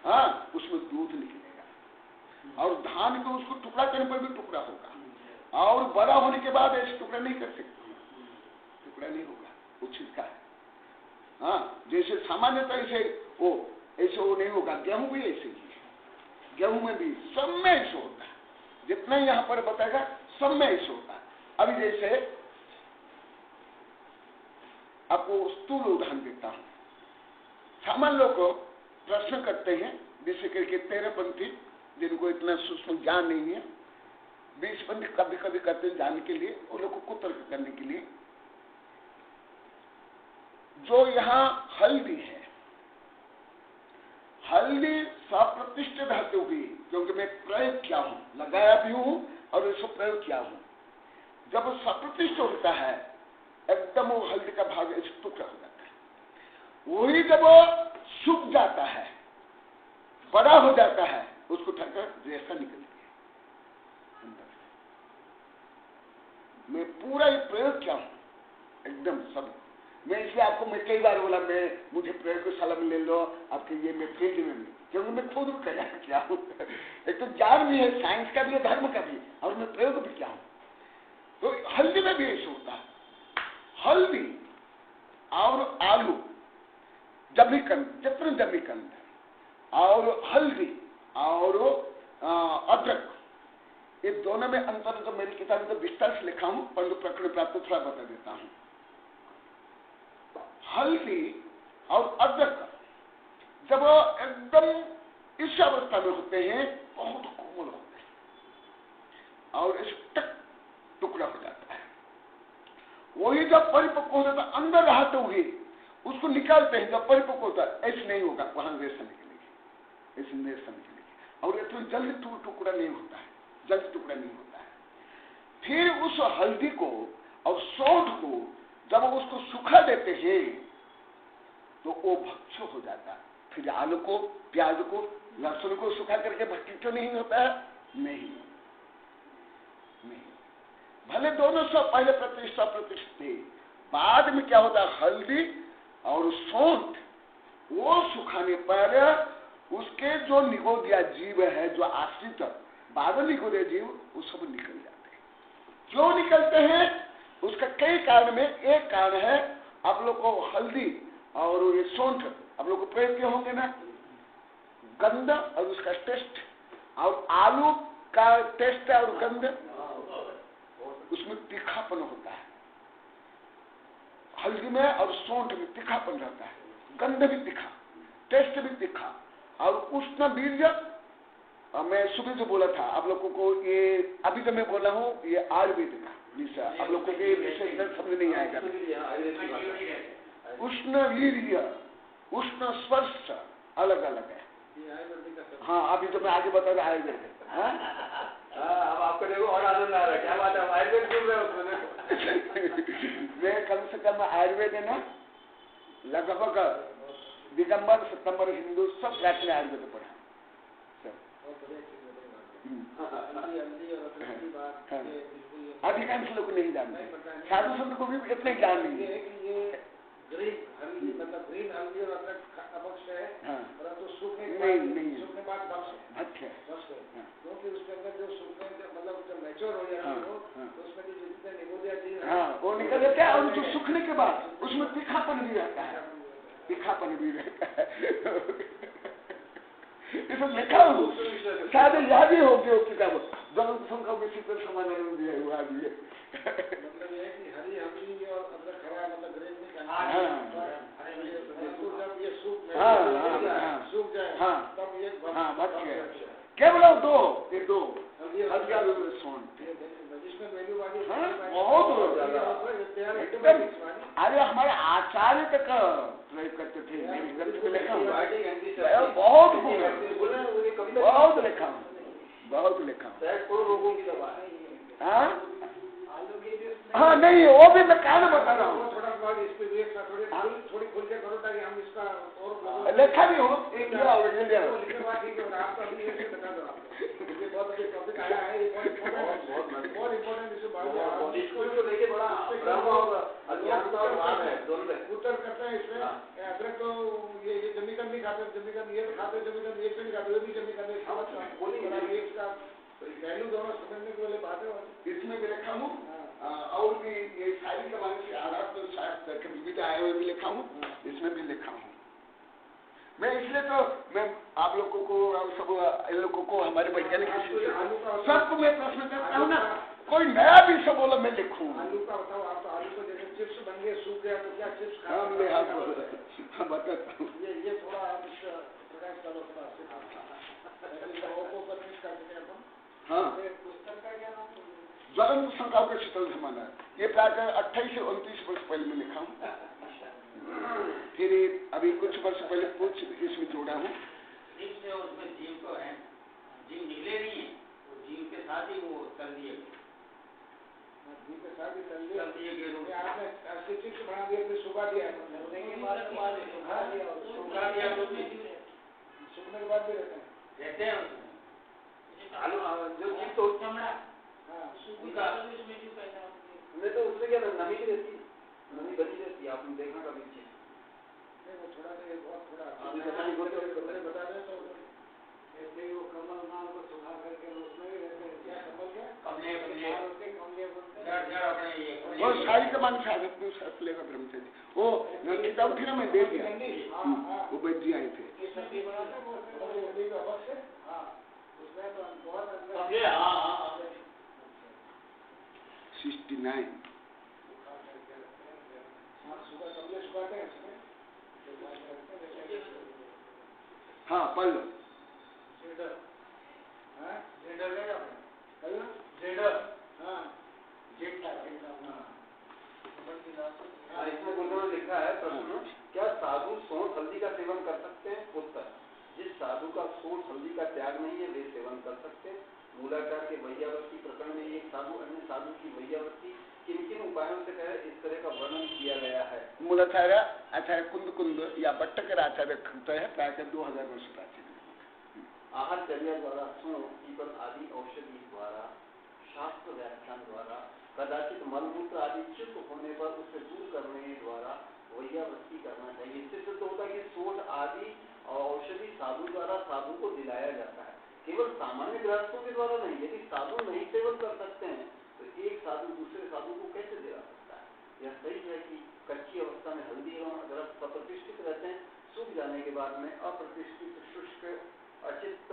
हाँ, उसमें दूध निकलेगा, और धान को उसको टुकड़ा करने पर भी टुकड़ा होगा, और बड़ा होने के बाद ऐसे टुकड़ा नहीं कर सकते, टुकड़ा नहीं होगा, वो छिटका है। हाँ, जैसे सामान्यतः ऐसे वो नहीं होगा। गेहूं भी ऐसे ही है, गेहूं में भी सब में ऐसे होता है, जितना यहां पर बताएगा सब में ऐसे होता है। अभी जैसे आपको स्थूल उदाहरण देता हूं। सामान्य लोग प्रश्न करते हैं, जैसे करके 13पंथी जिनको इतना सूक्ष्म ज्ञान नहीं है, 20पंथी कभी कभी करते हैं जानने के लिए, उन लोग को तर्क करने के लिए। जो यहाँ हल्दी है, हल्दी सप्रतिष्ठित रहते हुए, क्योंकि मैं प्रयोग किया हूं, लगाया भी हूं और इसको प्रयोग किया हूं, जब सप्रतिष्ठ होता है एकदम वो हल्दी का भाग ऐसे टुकड़ा हो जाता है। वही जब सूख जाता है, बड़ा हो जाता है, उसको ठक्कर रेशा निकलती है अंदर से। मैं पूरा ये प्रयोग किया हूं एकदम सब। मैं इसलिए आपको मैं कई बार बोला, मुझे प्रयोगशाला में ले लो, आपके ये मैं फील्ड में नहीं, क्योंकि मैं खुद क्या हूँ। एक तो ज्ञान भी है, साइंस का भी है, धर्म का भी, और मैं प्रयोग भी किया हूँ। तो हल्दी में भी ऐसे होता है। हल्दी और आलू, जमीकंद, जितने जमीकंद और हल्दी और अदरक, ये दोनों में अंतर तो मेरी किताब में तो विस्तार से लिखा हूं, परंतु प्रकरण प्राप्त थोड़ा बता देता हूं। हल्दी और अदरक जब एकदम इस अवस्था में होते हैं, बहुत कोमल होते हैं और इस तक टुकड़ा हो जाता है। वही जब परिपक्व हो जाता है, अंदर रहते हुए उसको निकालते हैं, जब परिपक्व होता है ऐसे नहीं होगा, वहां रेशा निकलेगी, ऐसे रेशा निकलेगी, और इतना जल्दी टुकड़ा नहीं होता है, जल्दी टुकड़ा नहीं होता है। फिर उस हल्दी को और सौंठ को जब उसको सुखा देते हैं तो वो भक्ष्य हो जाता है, फिर आलू को, प्याज को, लहसुन को सुखा करके भट्टी क्यों नहीं होता है? नहीं, भले दोनों सौ पहले प्रतिष्ठित थे, बाद में क्या होता है, हल्दी और सौंठ वो सुखाने पर उसके जो निगोदिया जीव है, जो आश्रित बादल निगोदिया जीव, वो सब निकल जाते हैं। क्यों निकलते हैं? उसका कई कारण में एक कारण है, आप लोग को हल्दी और ये सौंठ आप लोग को प्रयोग किए होंगे ना, गंध और उसका टेस्ट, और आलू का टेस्ट और गंध, उसमें तीखापन होता है। हल्दी में और सौंठ में तीखापन रहता है, गंध भी तीखा, टेस्ट भी तीखा, और उष्ण बीर्य। मैं सुबह जो बोला था आप लोगों को, ये अभी जो मैं बोला हूँ ये आयुर्वेद का विषय, आप लोगों को ये विषय समझ नहीं आएगा। उष्ण वीर्य, उष्ण स्पर्श अलग अलग है। हाँ, अभी तो मैं आगे बता रहा आयुर्वेद। अब आपको देखो और आनंद आ रहा है, क्या बात है, आयुर्वेद सुन रहे हो? मैं कम से कम आयुर्वेद है ना, लगभग दिगंबर, सितंबर, हिंदू सब प्राचीन आयुर्वेद पढ़ा। अधिकांश लोग नहीं जानते, साधु संत को भी इतना ज्ञान नहीं है। ग्रीन हल्दी मतलब ग्रीन हल्दी और अदरक अपक्ष है, परंतु सूखने के बाद भक्ष है, क्योंकि उसके अंदर जो सूखने मतलब जब मैच्योर हो जाता है तो उसमें जो जितने निगोदिया जीव वो निकल जाता है, और जो सूखने के बाद उसमें तीखापन भी रहता है, तीखापन भी रहता है। इसमें लिखा हूँ, शायद याद ही हो गया किताब, जब संख्या में शीतल समाधान दिया हुआ भी है। मतलब ये है कि हरी हल्दी और अदरक खड़ा मतलब ग्रीन नहीं करना, जब ये सूख जाए तब ये भक्ष है। केवल दो, ये दो हल्दी और सौंठ, बहुत एकदम। अरे हमारे आचार्य तक प्रयोग करते थे, मेरी ग्रंथ में लिखा हूँ, बहुत लिखा हूँ, बहुत लिखा हूँ। हाँ नहीं, वो भी मैं क्या बता रहा हूँ, थोड़ी खुल के करो ताकि हम इसका और लिखा भी हो, एक बहुत टॉपिक आया है, बहुत इम्पोर्टेंट इसको लेके बड़ा उत्तर करते हैं इसमें। अदरक तो ये जमीकन नहीं खाते, जमीकन ये खाते, जमीकन एक से नहीं खाते, वो भी जमीकन इसका वैल्यू दोनों समझने के लिए बात है। इसमें भी लिखा हूँ, और भी ये सारी कमाने के आधार पर शायद विविध आए हुए भी लिखा हूँ, इसमें भी लिखा हूँ मैं। इसलिए तो मैं आप लोगों को सब इन लोगों को हमारे वैज्ञानिक सबको मैं प्रश्न करता हूँ ना, कोई नया भी सब बोला मैं लिखूँ। आलू का बताओ, आप तो आलू को जैसे चिप्स बन गए, सूख गया तो क्या चिप्स खाते? बताता हूँ, ये थोड़ा प्रकाश डालो थोड़ा। हाँ, ज्वलंत शंकाओं के शीतल जमाना, ये प्राय 28 से 29 वर्ष पहले मैं लिखा हूँ। फिर अभी कुछ वर्ष पहले कुछ इसमें जोड़ा हूँ। उसमें जीव तो है, जीव निकले नहीं है, तो जीव के साथ ही वो तल दिए गए, जीव के साथ ही तल दिए गए। आपने चिप्स बना दिया, फिर सुखा दिया, सूखने के बाद भी रहते हैं उसमें आलू जो चीज तो चमड़ा उनका नहीं, तो उसमें क्या नमी भी रहती है, नमी बनी रहती है, आपने देखना कभी चीज वो थोड़ा बता दें तो ऐसे ही वो कमल नाम को सुखा करके उसमें भी रहते हैं, क्या कमल क्या वो सारी कमान लेगा ब्रह्मचर्य, वो किताब थी ना, मैं दे दिया, वो बैठ जी आए थे। हाँ पढ़ लो। इसमें गुरुओं ने लिखा है प्रश्न, क्या साधु सौंठ हल्दी का सेवन कर सकते हैं? उत्तर, जिस साधु का सौंठ हल्दी का त्याग नहीं है वे सेवन कर सकते हैं। मूलाचार के वैयावर्ती प्रकरण में एक साधु अन्य साधु की वैयावर्ती किन किन उपायों से कहे इस तरह का वर्णन किया गया है। मूलाचार आचार्य कुंद या भट्टकर आचार्य कहते हैं प्रायः 2000 वर्ष प्राचीन। आहारचर्या द्वारा सुनो जीवन आदि औषधि द्वारा शास्त्र व्याख्यान द्वारा कदाचित मलमूत्र आदि च्युत होने पर उसे दूर करने द्वारा वैयावृत्ति करना चाहिए। इससे सिद्ध होता है कि सोठ आदि औषधि साधु द्वारा साधु को दिलाया जाता है, केवल सामान्य गृहस्थों के द्वारा नहीं। यदि साधु नहीं सेवन कर सकते हैं तो एक साधु दूसरे साधु को कैसे दिला सकता है? यह सही है कि कच्ची अवस्था में हल्दी एवं अदरक अप्रतिष्ठित रहते हैं, सूख जाने के बाद में अप्रतिष्ठित शुष्क अचित्त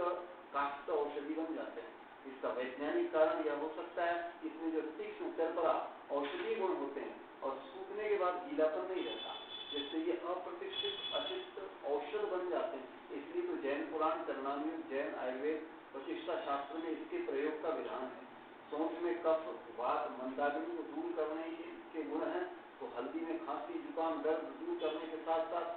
काष्ठ औषधि बन जाते हैं। इसका वैज्ञानिक कारण यह हो सकता है कि इसमें जो तीक्ष्ण चरपरा औषधीय गुण होते हैं और सूखने के बाद गीलापन नहीं रहता, जिससे ये अप्रतिष्ठित अचित्त औषध बन जाते हैं। इसलिए तो जैन पुराण चरणामृत, जैन आयुर्वेद प्रतिष्ठा शास्त्र में इसके प्रयोग का विधान है। सौंठ में कफ वात मंदाग्नि को दूर करने के गुण हैं, तो हल्दी में खांसी जुकाम दर्द दूर करने के साथ साथ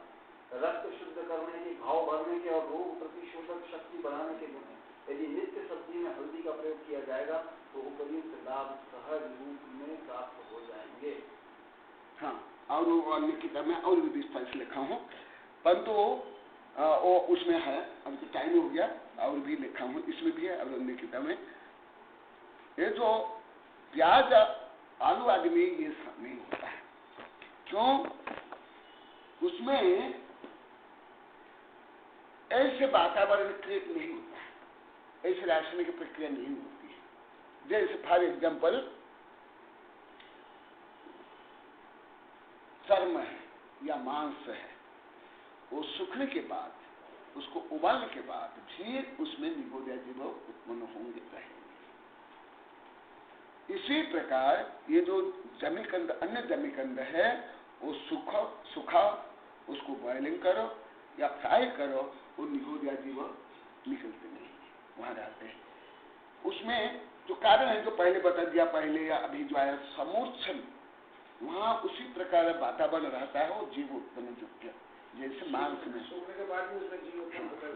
रक्त शुद्ध करने के, घाव भरने के और रोग प्रतिशोधक शक्ति बढ़ाने के गुण हैं। यदि नित्य सब्जी में हल्दी का प्रयोग किया जाएगा तो उपयुक्त लाभ सहज रूप में प्राप्त हो जाएंगे। हाँ, और अन्य किताब में और भी विस्तार से लिखा हूँ, परंतु वो उसमें है, अब तो टाइम हो गया, और भी लिखा हूँ, इसमें भी है और अन्य किताब में। ये जो प्याज आलू आदि में ये सब नहीं होता है, क्यों? उसमें ऐसे वातावरण क्रिएट नहीं होता है, ऐसी रासायनिक प्रक्रिया नहीं होती है। जैसे फॉर एग्जाम्पल चर्म है या मांस है, वो सूखने के बाद, उसको उबालने के बाद भी उसमें निगोदिया जीव उत्पन्न होंगे रहेंगे। इसी प्रकार ये जो जमीकंद, अन्य जमीकंद है, वो सूखा उसको बॉइलिंग करो या फ्राई करो, वो निगोदिया जीव निकलते नहीं, वहां रहते हैं। उसमें जो कारण है जो पहले बता दिया, पहले या अभी जो आया समूर्छन, वहां उसी प्रकार वातावरण रहता है, वो जीव उत्पन्न योग्य, जैसे मांस में सूखने के बाद भी उसमें जीव उत्पन्न होता है।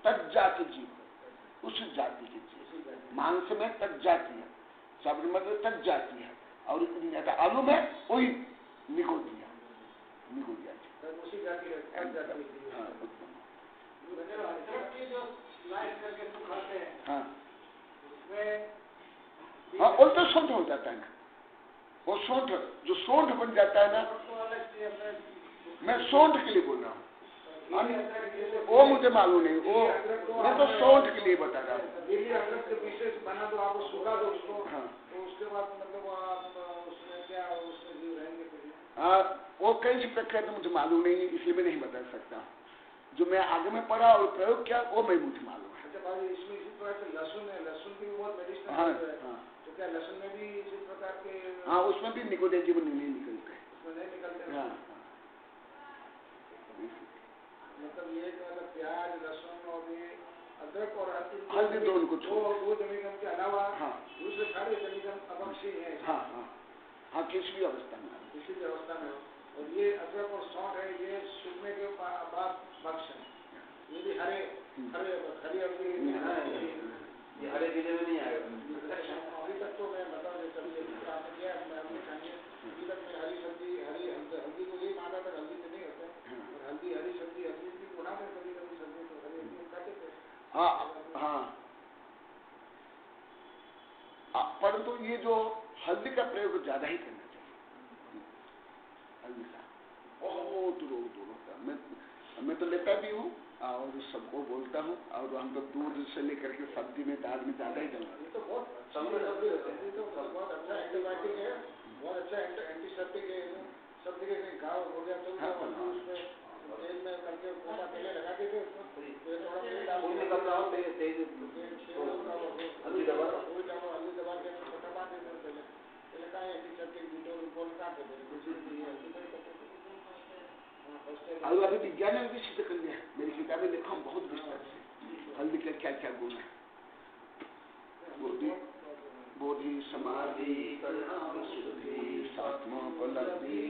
तज जाति जीव, उस जाति के जीव। मांस में तज जाति है, सब मतलब तज जाति है, और आलू में वही निगोदिया उसी जाति है। हाँ, वो तो सोंठ हो जाता है ना, वो सोंठ जो सोंठ बन जाता है ना, मैं सोंठ के लिए बोल रहा हूँ, वो मुझे मालूम नहीं, वो मैं तो सोंठ के लिए बता रहा हूँ। बना दो, आप सुखा दो उसको, तो उसके बाद मतलब आप उसमें क्या उसमें जीव रहेंगे? वो कैसी प्रक्रिया तो मुझे मालूम नहीं, इसलिए मैं नहीं बता सकता। जो मैं आगे में पढ़ा और प्रयोग किया वो मैं मुझे मालूम है। अच्छा भाई, इसमें इसी प्रकार से लहसुन है, लहसुन की भी बहुत मेडिसिन है, तो क्या लहसुन में भी इसी प्रकार के? हाँ, उसमें भी निगोदिया जीव नहीं निकलते, उसमें नहीं निकलते। हाँ, मतलब ये मतलब प्याज, लहसुन और ये अदरक और हल्दी दोनों को दो जमीन के अलावा दूसरे सारे जमीन अपक्षी है। हाँ, किसी भी अवस्था में, किसी भी अवस्था में। और ये अदरक और सौंठ है, ये सूखने के बाद भक्ष है, ये भी हरे ये हरे जिले में नहीं आएगा। अभी तक तो मैं बता देता हूँ, आपने क्या अभी तक मैं हरी सब्जी, हल्दी को यही माना था, हल्दी से नहीं होता है, और हरी सब्जी, हल्दी भी उड़ा कर कभी सब्जी तो हरी खाते थे। परंतु ये जो हल्दी का प्रयोग ज्यादा ही करना चाहिए, हल्दी का बहुत रोग दूर होता है। मैं तो लेता भी हूँ और सबको बोलता हूँ, और हम तो दूध से लेकर के सब्जी में दाल में ज्यादा ही डालते हैं। तो बहुत बहुत अच्छा एंटीबायोटिक है, बहुत अच्छा एंटीसेप्टिक है, सब जगह से घाव हो गया तो उसमें तेल में करके तेल लगा देते हैं, थोड़ा तेल डाल हल्दी दबा के छोटा बांध देते हैं, पहले का एंटीसेप्टिक डिटोल काट देते। और अभी विज्ञान ने भी सिद्ध कर दिया, मेरी किताबें लिखा बहुत विस्तार से, हल्दी का क्या क्या गुण है। बोधि समाधि परिणाम शुद्धि सात्मोपलब्धि